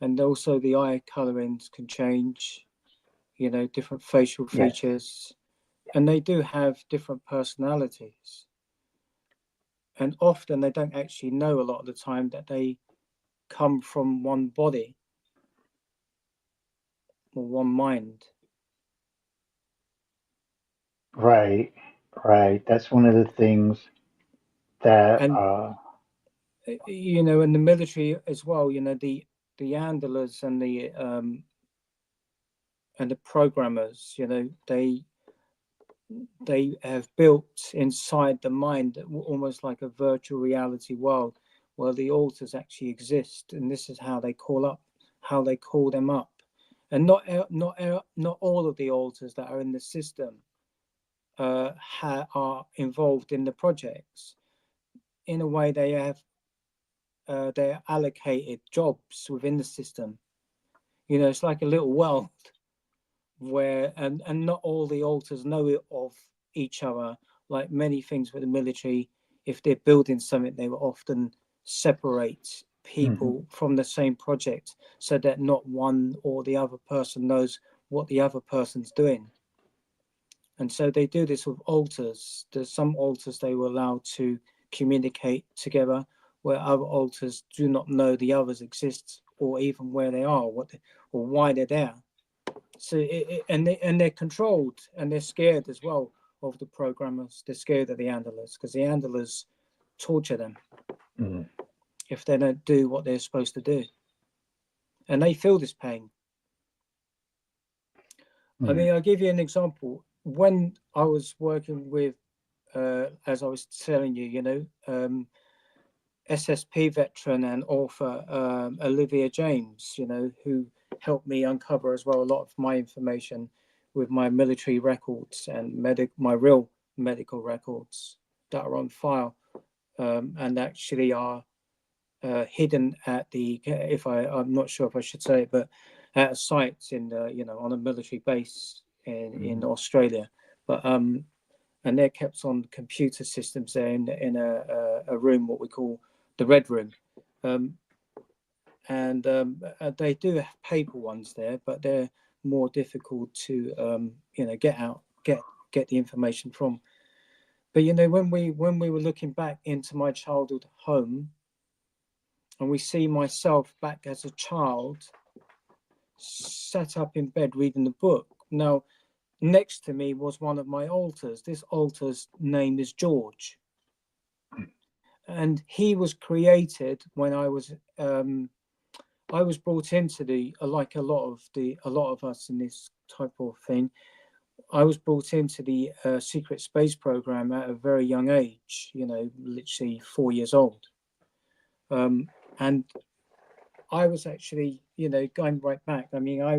And also the eye colorings can change, different facial features, and they do have different personalities. And often they don't actually know a lot of the time that they come from one body or one mind. Right, right. That's one of the things that, And in the military as well, the handlers and the programmers, they have built inside the mind almost like a virtual reality world where the alters actually exist, and this is how they call them up. And not all of the alters that are in the system are involved in the projects. In a way, they're allocated jobs within the system. It's like a little world where and not all the alters know of each other. Like many things with the military, if they're building something, they will often separate people from the same project so that not one or the other person knows what the other person's doing. And so they do this with alters. There's some alters they were allowed to communicate together, where other alters do not know the others exist or even where they are, or why they're there. So they're controlled, and they're scared as well of the programmers. They're scared of the handlers because the handlers torture them if they don't do what they're supposed to do, and they feel this pain. I mean, I'll give you an example. When I was working with, as I was telling you, SSP veteran and author Olivia James, who helped me uncover as well a lot of my information with my military records and my real medical records that are on file and actually are hidden at I'm not sure if I should say it, but at a site in on a military base in Australia, but and they're kept on computer systems there in a room, what we call the Red Room. They do have paper ones there, but they're more difficult to get the information from. But when we were looking back into my childhood home, and we see myself back as a child sat up in bed reading the book. Now, next to me was one of my alters. This alter's name is George, and he was created when I was brought into like a lot of us in this type of thing. I was brought into the secret space program at a very young age, literally 4 years old. And I was actually, going right back. I mean, I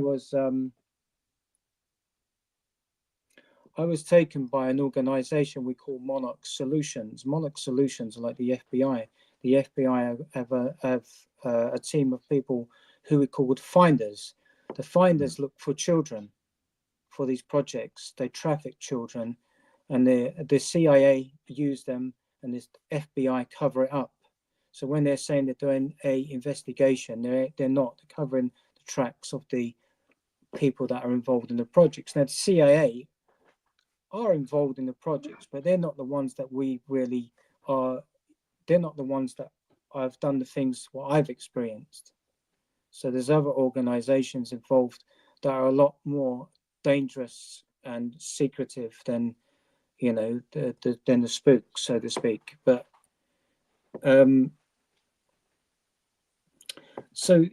was taken by an organization we call Monarch Solutions. Monarch Solutions are like the FBI. The FBI have a team of people who we called finders. The finders look for children for these projects. They traffic children, and the CIA use them, and the FBI cover it up. So when they're saying they're doing a investigation, they're not covering the tracks of the people that are involved in the projects. Now, the CIA are involved in the projects, but they're not the ones that we really are. They're not the ones that I've done the things what I've experienced. So there's other organizations involved that are a lot more dangerous and secretive than than the spooks, so to speak. But so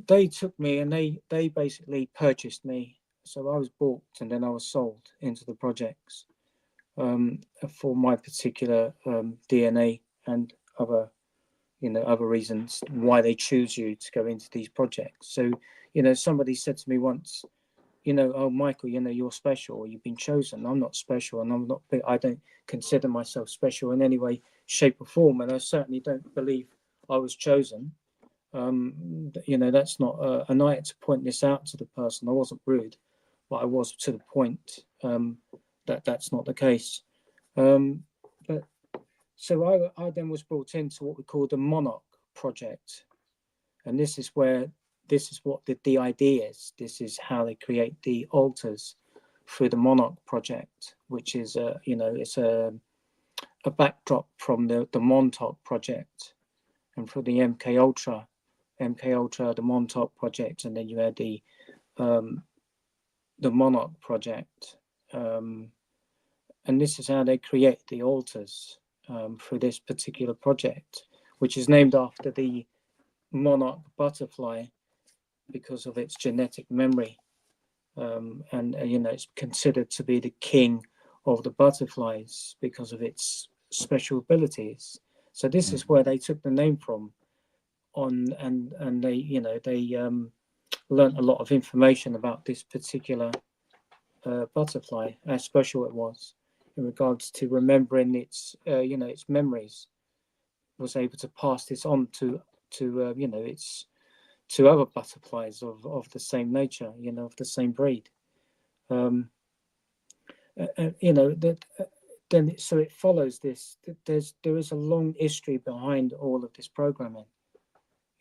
they took me, and they basically purchased me. So I was bought, and then I was sold into the projects for my particular DNA and other reasons why they choose you to go into these projects. So somebody said to me once, oh, Michael, you're special, or you've been chosen. I'm not special, and I don't consider myself special in any way, shape, or form, and I certainly don't believe I was chosen. That's not and I had to point this out to the person. I wasn't rude, but I was to the point that that's not the case. But so I then was brought into what we call the Monarch Project, and this is what the idea is. This is how they create the altars through the Monarch Project, which is it's a backdrop from the Montauk Project, and for the MK Ultra, the Montauk Project, and then you had the Monarch Project, and this is how they create the altars through this particular project, which is named after the monarch butterfly because of its genetic memory, and it's considered to be the king of the butterflies because of its special abilities. So this is where they took the name from. And they learned a lot of information about this particular butterfly, how special it was in regards to remembering its memories. Was able to pass this on to its to other butterflies of the same nature, of the same breed. Then so it follows this. There is a long history behind all of this programming.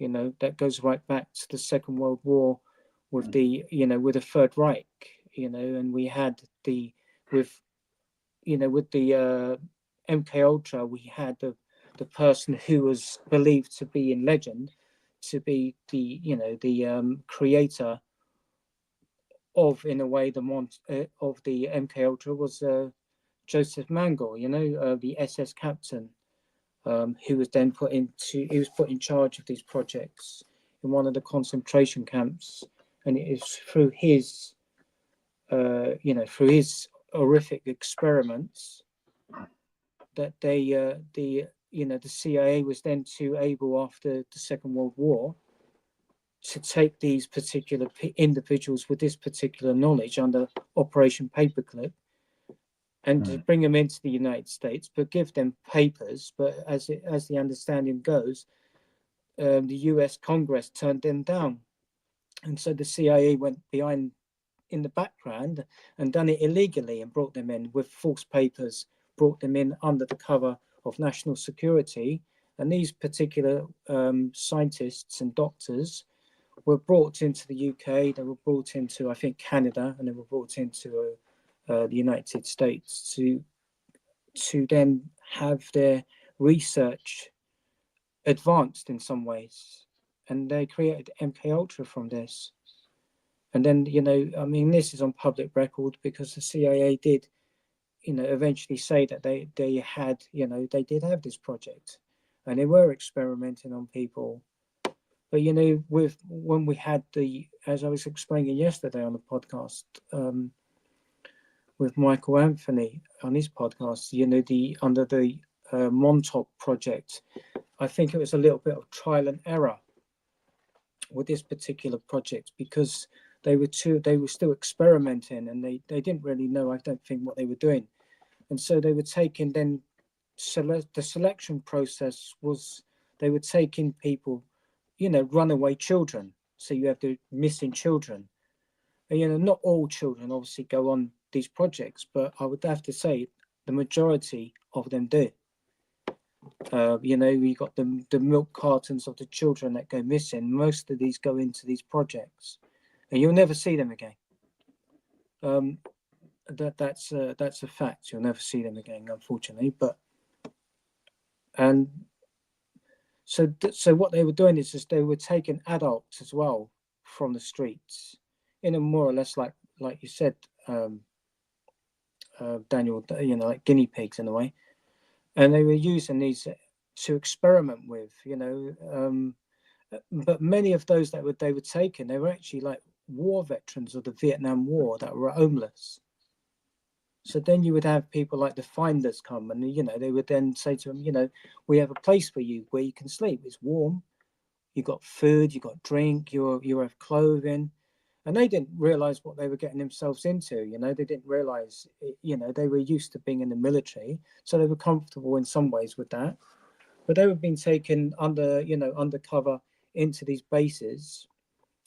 That goes right back to the Second World War with the Third Reich, and we had with the MK Ultra, we had the person who was believed to be in legend to be the creator of, in a way, of the MK Ultra was Joseph Mengele, the SS captain. Who was then put in charge of these projects in one of the concentration camps, and it is through his horrific experiments that the CIA was then able, after the Second World War, to take these particular individuals with this particular knowledge under Operation Paperclip and to bring them into the United States, but give them papers. But as the understanding goes, the US Congress turned them down. And so the CIA went behind in the background and done it illegally and brought them in with false papers, brought them in under the cover of national security. And these particular scientists and doctors were brought into the UK, they were brought into, I think, Canada, and they were brought into the United States to then have their research advanced in some ways, and they created MK Ultra from this. And then this is on public record because the CIA did eventually say that they had they did have this project, and they were experimenting on people. But when we had as I was explaining yesterday on the podcast, with Michael Anthony on his podcast, under the Montauk Project, I think it was a little bit of trial and error with this particular project because they were still experimenting, and they didn't really know, I don't think, what they were doing. And so they were taking then the selection process was they were taking people, runaway children. So you have the missing children. And, not all children obviously go on these projects, but I would have to say the majority of them do. You got the milk cartons of the children that go missing. Most of these go into these projects, and you'll never see them again. That's a fact. You'll never see them again, unfortunately. So what they were doing is they were taking adults as well from the streets, in a more or less like you said, Daniel, like guinea pigs in a way, and they were using these to experiment with, but many of those that they were taking, they were actually like war veterans of the Vietnam War that were homeless. So then you would have people like the finders come, and they would then say to them, we have a place for you where you can sleep. It's warm, you got food, you got drink, you have clothing. And they didn't realize what they were getting themselves into. They didn't realize, they were used to being in the military, so they were comfortable in some ways with that. But they were being taken undercover into these bases,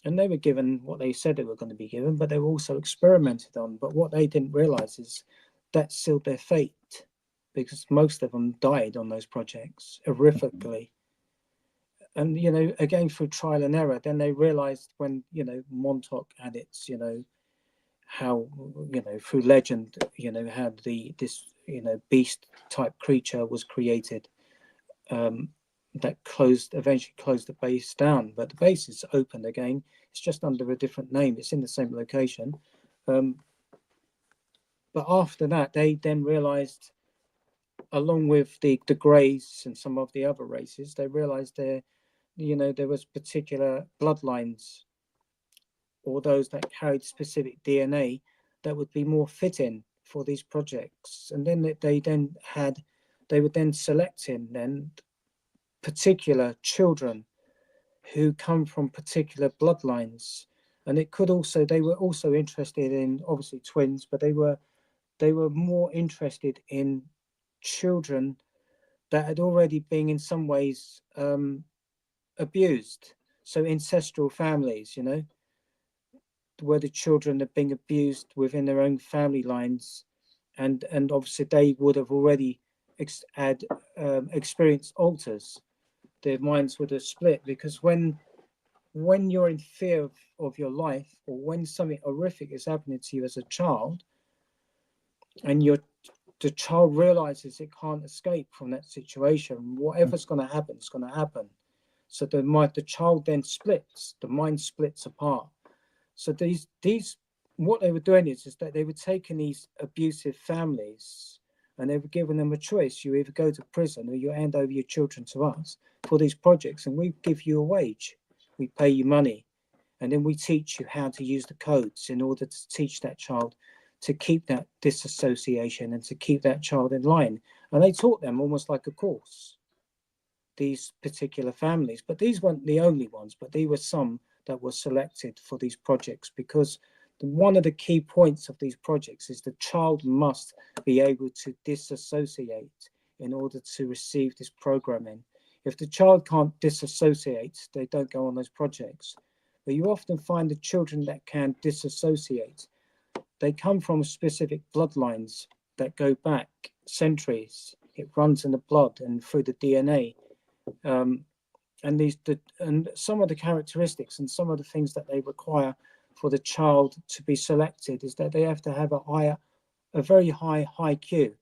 and they were given what they said they were going to be given, but they were also experimented on. But what they didn't realize is that sealed their fate, because most of them died on those projects horrifically. And, you know, again, through trial and error, then they realized when, you know, Montauk had its, you know, how, you know, through legend, you know, how this, you know, beast type creature was created, that eventually closed the base down. But the base is open again. It's just under a different name. It's in the same location. But after that, they then realized, along with the Greys and some of the other races, they realized there was particular bloodlines, or those that carried specific DNA, that would be more fitting for these projects. And then they would then select in then particular children who come from particular bloodlines. And it could also, they were also interested in, obviously, twins, but they were more interested in children that had already been in some ways abused. So ancestral families, you know, where the children have been abused within their own family lines, and obviously they would have already experienced alters. Their minds would have split, because when you're in fear of your life, or when something horrific is happening to you as a child, and the child realizes it can't escape from that situation, whatever's going to happen is going to happen. So the child then splits, the mind splits apart. So these what they were doing is that they were taking these abusive families, and they were giving them a choice. You either go to prison, or you hand over your children to us for these projects, and we give you a wage. We pay you money, and then we teach you how to use the codes in order to teach that child to keep that disassociation and to keep that child in line. And they taught them almost like a course, these particular families. But these weren't the only ones, but they were some that were selected for these projects, because one of the key points of these projects is the child must be able to disassociate in order to receive this programming. If the child can't disassociate, they don't go on those projects. But you often find the children that can disassociate, they come from specific bloodlines that go back centuries. It runs in the blood and through the DNA. And some of the characteristics and some of the things that they require for the child to be selected is that they have to have a very high IQ.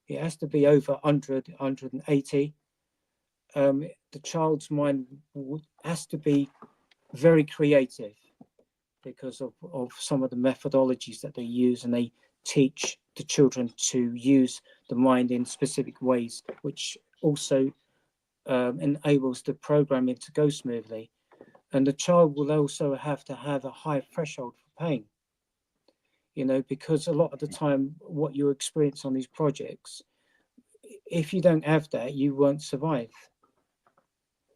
It has to be over 100, 180. The child's mind has to be very creative, because of some of the methodologies that they use, and they teach the children to use the mind in specific ways, which also enables the programming to go smoothly. And the child will also have to have a high threshold for pain, you know, because a lot of the time what you experience on these projects, if you don't have that, you won't survive.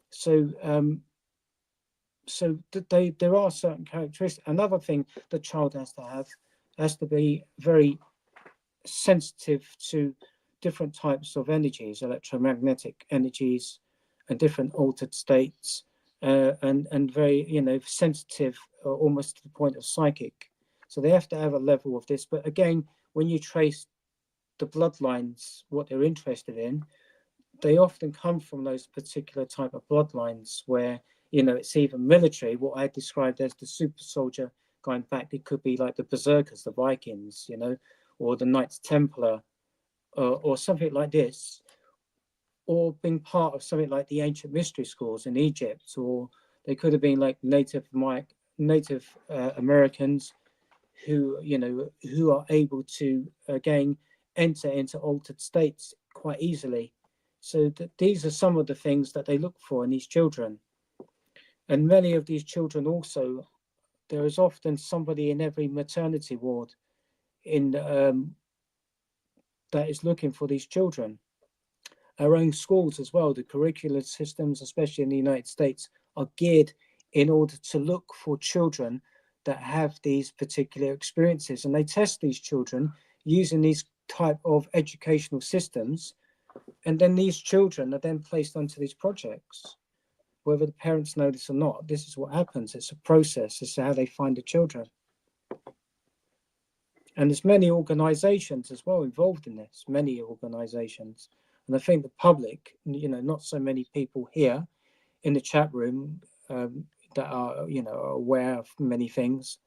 So there are certain characteristics. Another thing the child has to be very sensitive to different types of energies, electromagnetic energies, and different altered states, and very, you know, sensitive, almost to the point of psychic. So they have to have a level of this. But again, when you trace the bloodlines, what they're interested in, they often come from those particular type of bloodlines where, you know, it's even military, what I described as the super soldier going back. It could be like the berserkers, the Vikings, you know, or the Knights Templar, or something like this, or being part of something like the ancient mystery schools in Egypt, or they could have been like Native Americans who, you know, who are able to again enter into altered states quite easily. So these are some of the things that they look for in these children. And many of these children also, there is often somebody in every maternity ward in that is looking for these children. Our own schools as well, the curricular systems, especially in the United States, are geared in order to look for children that have these particular experiences. And they test these children using these type of educational systems. And then these children are then placed onto these projects. whether the parents know this or not, this is what happens. It's a process. This is how they find the children. And there's many organizations as well involved in this, many organizations. And I think the public, not so many people here in the chat room that are, aware of many things,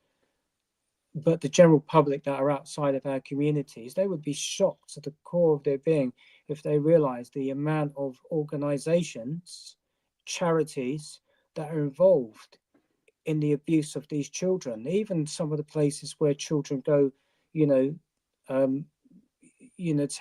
but the general public that are outside of our communities, they would be shocked to the core of their being if they realize the amount of organizations, charities that are involved in the abuse of these children. Even some of the places where children go, to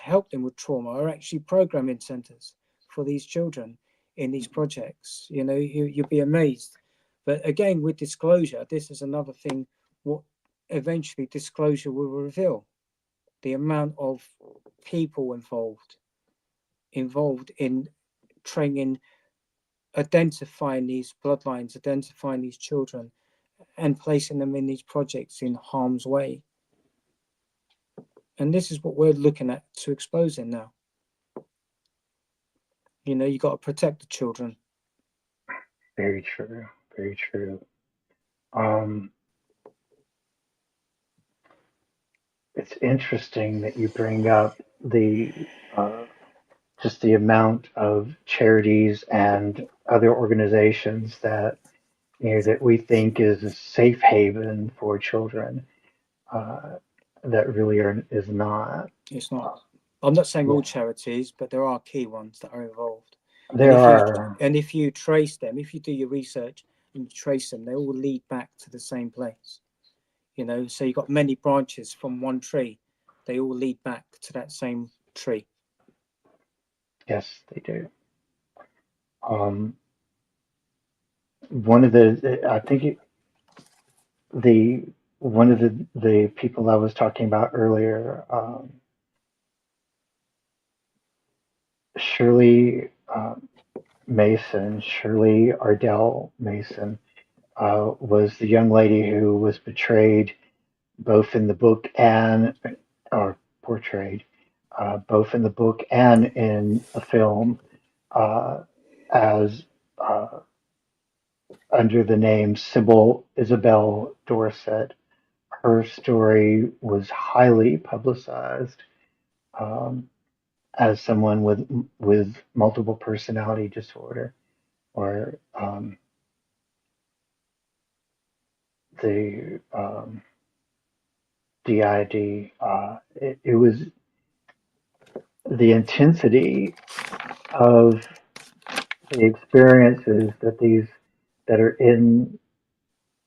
help them with trauma are actually programming centers for these children in these projects. You'll be amazed. But again, with disclosure, this is another thing what eventually disclosure will reveal: the amount of people involved in training, identifying these bloodlines, identifying these children, and placing them in these projects in harm's way. And this is what we're looking at to exposing now. You got to protect the children. Very true. Very true. It's interesting that you bring up the just the amount of charities and other organizations that that we think is a safe haven for children that really is not. It's not. I'm not saying all Yeah. charities, but there are key ones that are involved. There are. And if you trace them, if you do your research and you trace them, they all lead back to the same place. So you've got many branches from one tree. They all lead back to that same tree. Yes, they do. One of the, I think one of the people I was talking about earlier, Shirley Shirley Ardell Mason, was the young lady who was betrayed both in the book or portrayed, both in the book and in a film, as under the name Sybil Isabel Dorset. Her story was highly publicized um, as someone with multiple personality disorder, or the DID. It was the intensity of the experiences that are in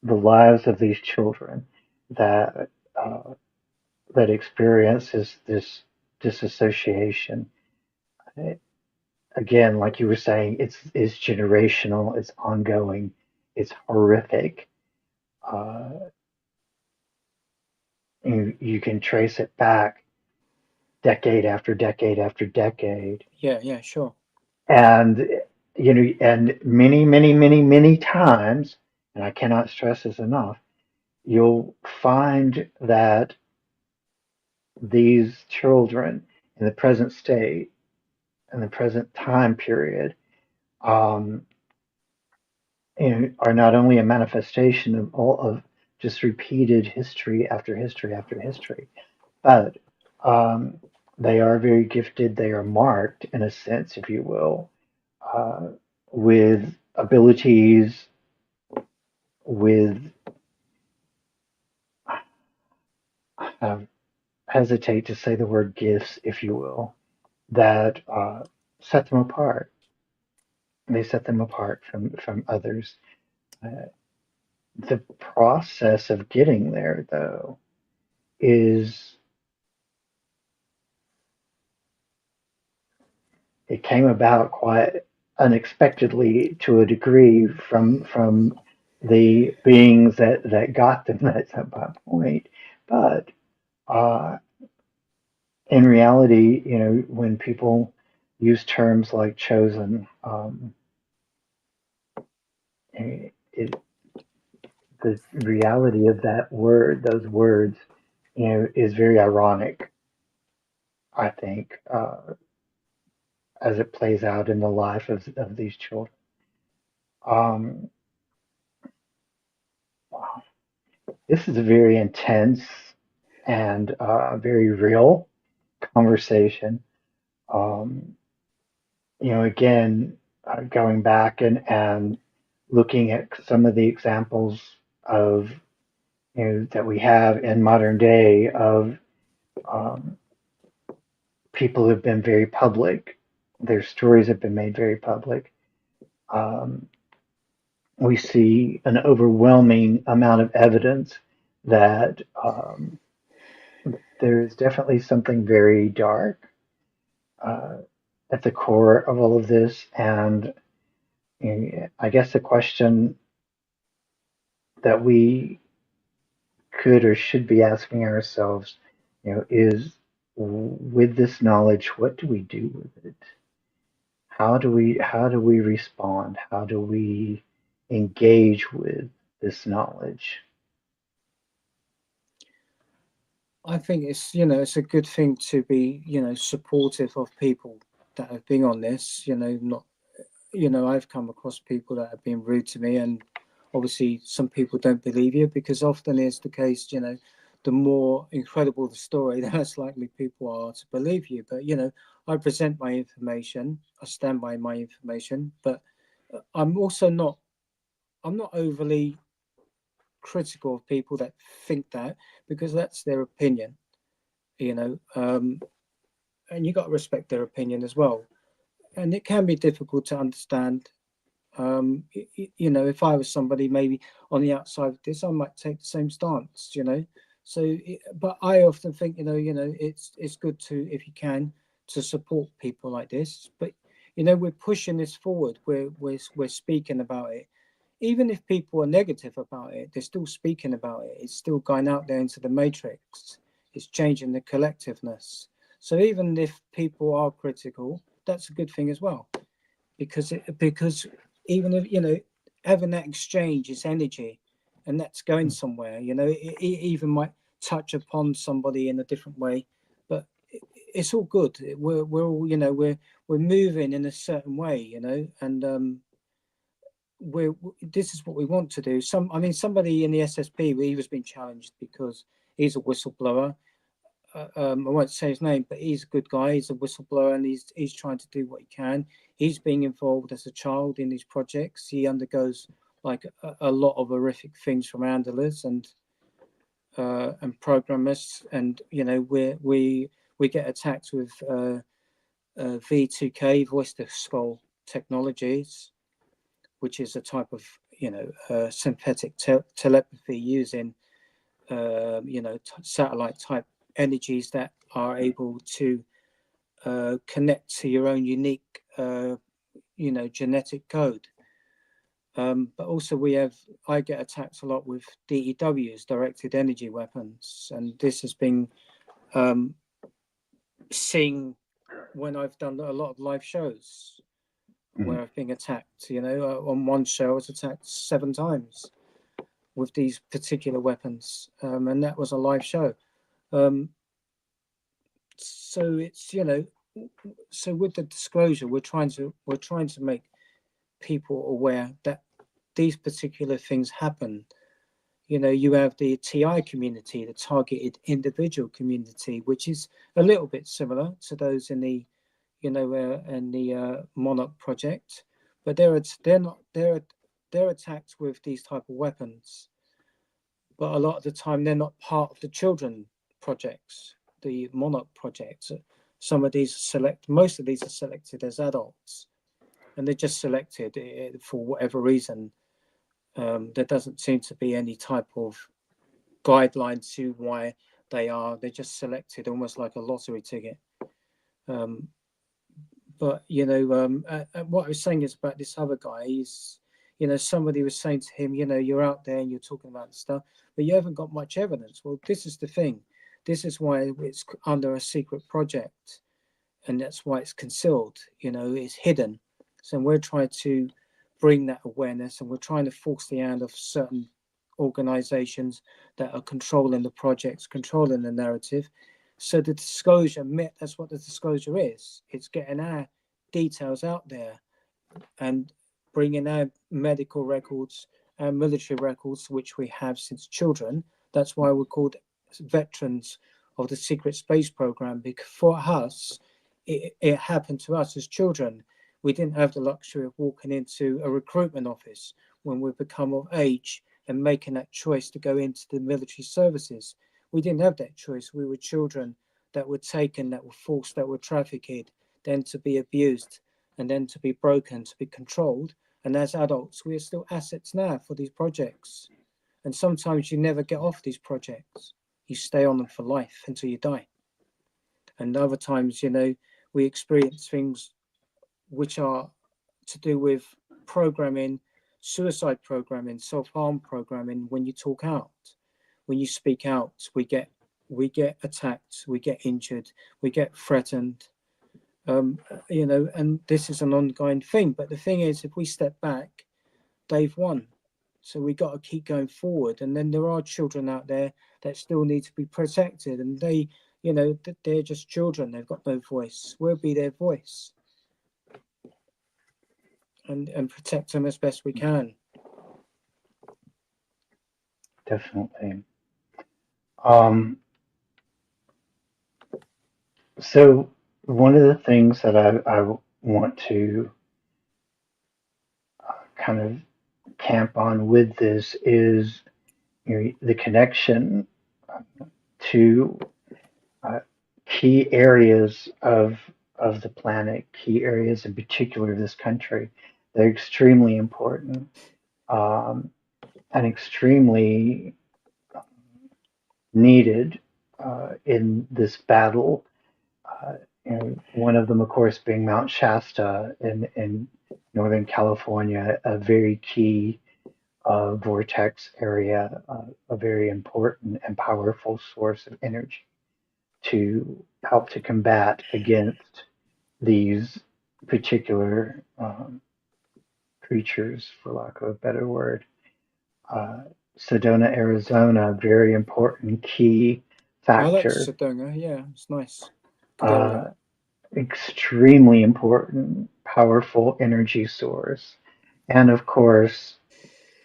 the lives of these children that that experiences this disassociation. Again, like you were saying, it's generational, it's ongoing, it's horrific. Uh, you can trace it back decade after decade after decade. Yeah, sure. And and many times, and I cannot stress this enough, you'll find that these children in the present state, in the present time period, um, are not only a manifestation of all of just repeated history after history after history, but um, they are very gifted. They are marked, in a sense, if you will, uh, with abilities, with I hesitate to say the word gifts, if you will, that set them apart. They set them apart from others. Uh, the process of getting there, though, is it came about quite unexpectedly to a degree from the beings that got them at some point. But uh, in reality, when people use terms like chosen, it, the reality of that word, those words, is very ironic, I think, as it plays out in the life of these children. Um, wow. This is a very intense and very real conversation. Um, again, going back and looking at some of the examples of that we have in modern day of um, people who have been very public. Their stories have been made very public. Um, we see an overwhelming amount of evidence that there is definitely something very dark uh, at the core of all of this. And I guess the question that we could or should be asking ourselves, is with this knowledge, what do we do with it? How do we respond? How do we engage with this knowledge? I think it's a good thing to be supportive of people that have been on this. Not I've come across people that have been rude to me, and obviously some people don't believe you, because often is the case. The more incredible the story, the less likely people are to believe you. But I present my information, I stand by my information, but I'm also not overly critical of people that think that, because that's their opinion. And you got to respect their opinion as well. And it can be difficult to understand. If I was somebody maybe on the outside of this, I might take the same stance. But I often think, it's good to, if you can, to support people like this. But we're pushing this forward. We're speaking about it. Even if people are negative about it, they're still speaking about it. It's still going out there into the matrix. It's changing the collectiveness. So even if people are critical, that's a good thing as well, because even if having that exchange is energy, and that's going somewhere. It even might touch upon somebody in a different way, but it's all good. We're all we're moving in a certain way, and this is what we want to do. Somebody in the SSP, he was being challenged because he's a whistleblower. I won't say his name, but he's a good guy. He's a whistleblower, and he's trying to do what he can. He's being involved as a child in these projects. He undergoes like a lot of horrific things from handlers and programmers, and we get attacked with V2K, voice to skull technologies, which is a type of synthetic telepathy using satellite type energies that are able to connect to your own unique genetic code. But also I get attacked a lot with DEWs, directed energy weapons, and this has been seen when I've done a lot of live shows where I've been attacked. On one show I was attacked 7 times with these particular weapons, and that was a live show. So it's so with the disclosure, we're trying to make people aware that these particular things happen. You have the TI community, the targeted individual community, which is a little bit similar to those in the Monarch project, but they're attacked with these type of weapons. But a lot of the time, they're not part of the children projects, the Monarch projects. Most of these are selected as adults, and they're just selected for whatever reason. There doesn't seem to be any type of guideline to why they're just selected, almost like a lottery ticket. But what I was saying is about this other guy. He's, somebody was saying to him, you're out there and you're talking about stuff, but you haven't got much evidence. Well, this is the thing. This is why it's under a secret project, and that's why it's concealed. It's hidden. So we're trying to bring that awareness, and we're trying to force the hand of certain organizations that are controlling the projects, controlling the narrative. So the disclosure, that's what the disclosure is. It's getting our details out there, and bringing our medical records, our military records, which we have since children. That's why we're called veterans of the secret space program, because for us, it happened to us as children. We didn't have the luxury of walking into a recruitment office when we become of age and making that choice to go into the military services. We didn't have that choice. We were children that were taken, that were forced, that were trafficked, then to be abused, and then to be broken, to be controlled. And as adults, we are still assets now for these projects. And sometimes you never get off these projects. You stay on them for life until you die. And other times, we experience things which are to do with programming, suicide programming, self-harm programming. When you talk out, when you speak out, we get attacked, we get injured, we get threatened. And this is an ongoing thing. But the thing is, if we step back, they've won. So we got to keep going forward. And then there are children out there that still need to be protected, and they're just children. They've got no voice. We'll be their voice, and protect them as best we can. Definitely. So one of the things that I want to kind of camp on with this is the connection to key areas of the planet, key areas in particular of this country. They're extremely important, and extremely needed in this battle. One of them, of course, being Mount Shasta in Northern California, a very key vortex area, a very important and powerful source of energy to help to combat against these particular creatures, for lack of a better word. Sedona, Arizona, very important key I like factor. Sedona. Yeah, it's nice. Good Uh, area. Extremely important, powerful energy source. And of course,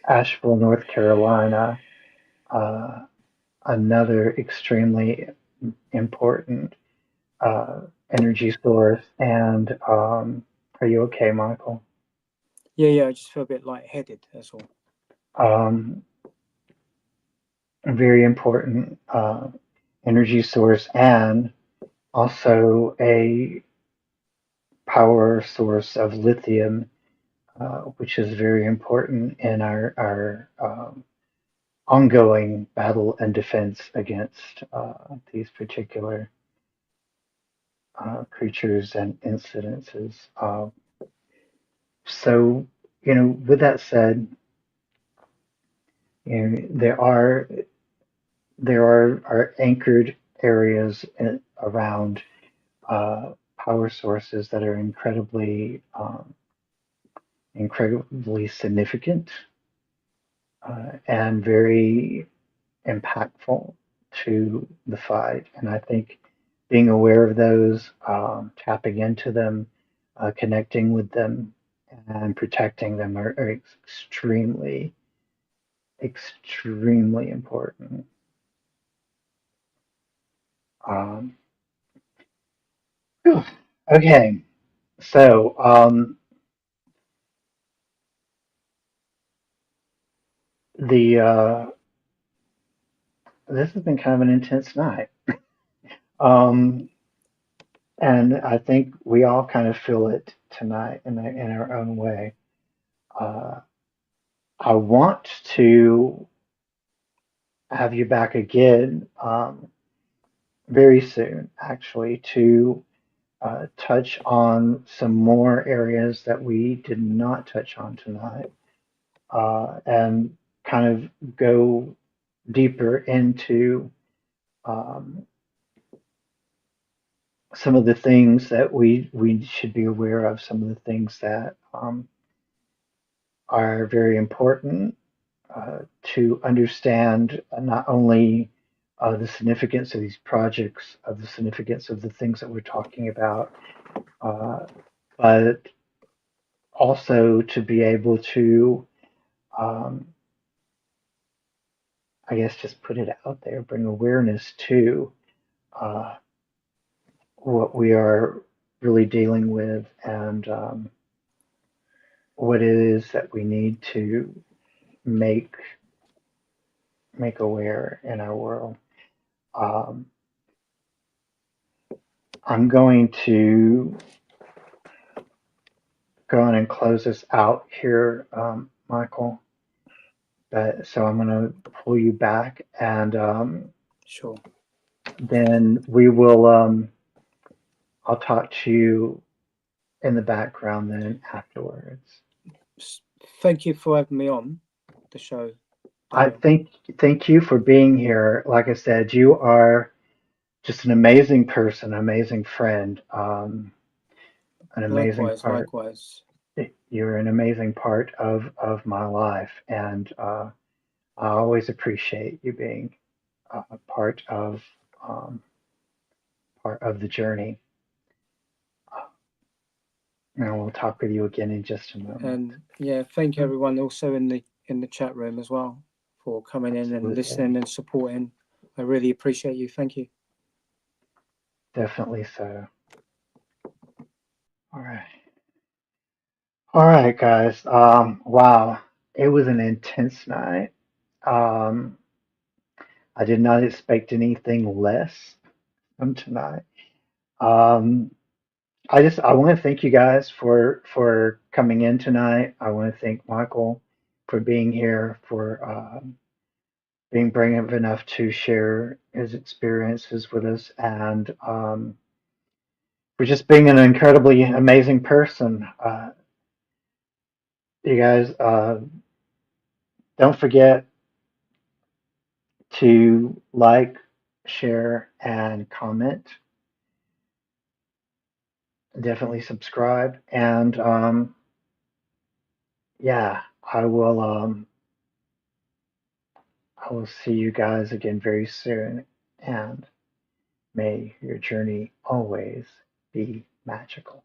Asheville, North Carolina, uh, another extremely important energy source. And are you okay, Michael? Yeah. I just feel a bit lightheaded. That's all. Um, a very important energy source, and also a power source of lithium, which is very important in our ongoing battle and defense against these particular creatures and incidences. So, with that said, there are anchored areas around power sources that are incredibly significant and very impactful to the fight. And I think being aware of those, tapping into them, connecting with them, and protecting them are extremely, extremely important. Um, okay, so the this has been kind of an intense night. Um, and I think we all kind of feel it tonight in our own way. Uh, I want to have you back again very soon, actually, to touch on some more areas that we did not touch on tonight, and kind of go deeper into um, some of the things that we should be aware of, some of the things that are very important to understand not only the significance of these projects, of the significance of the things that we're talking about, uh, but also to be able to, um, I guess, just put it out there, bring awareness to uh, what we are really dealing with, and what it is that we need to make aware in our world. Um, I'm going to go on and close this out here, Michael. But so I'm going to pull you back, and Sure. then we will. I'll talk to you in the background then afterwards. Thank you for having me on the show, I Daniel. thank you for being here. Like I said, you are just an amazing person, an amazing friend, an amazing Likewise, part. likewise. You're an amazing part of my life, and I always appreciate you being a um, part of the journey. And we'll talk with you again in just a moment. And yeah, thank you everyone also in the chat room as well for coming in and Absolutely. listening and supporting. I really appreciate you. Thank you. Definitely so. All right. All right, guys. Wow. It was an intense night. Um, I did not expect anything less from tonight. Um, I want to thank you guys for coming in tonight. I want to thank Michael for being here, for being brave enough to share his experiences with us, and for just being an incredibly amazing person. You guys, don't forget to like, share, and comment. Definitely subscribe, and yeah, I will. I will see you guys again very soon, and may your journey always be magical.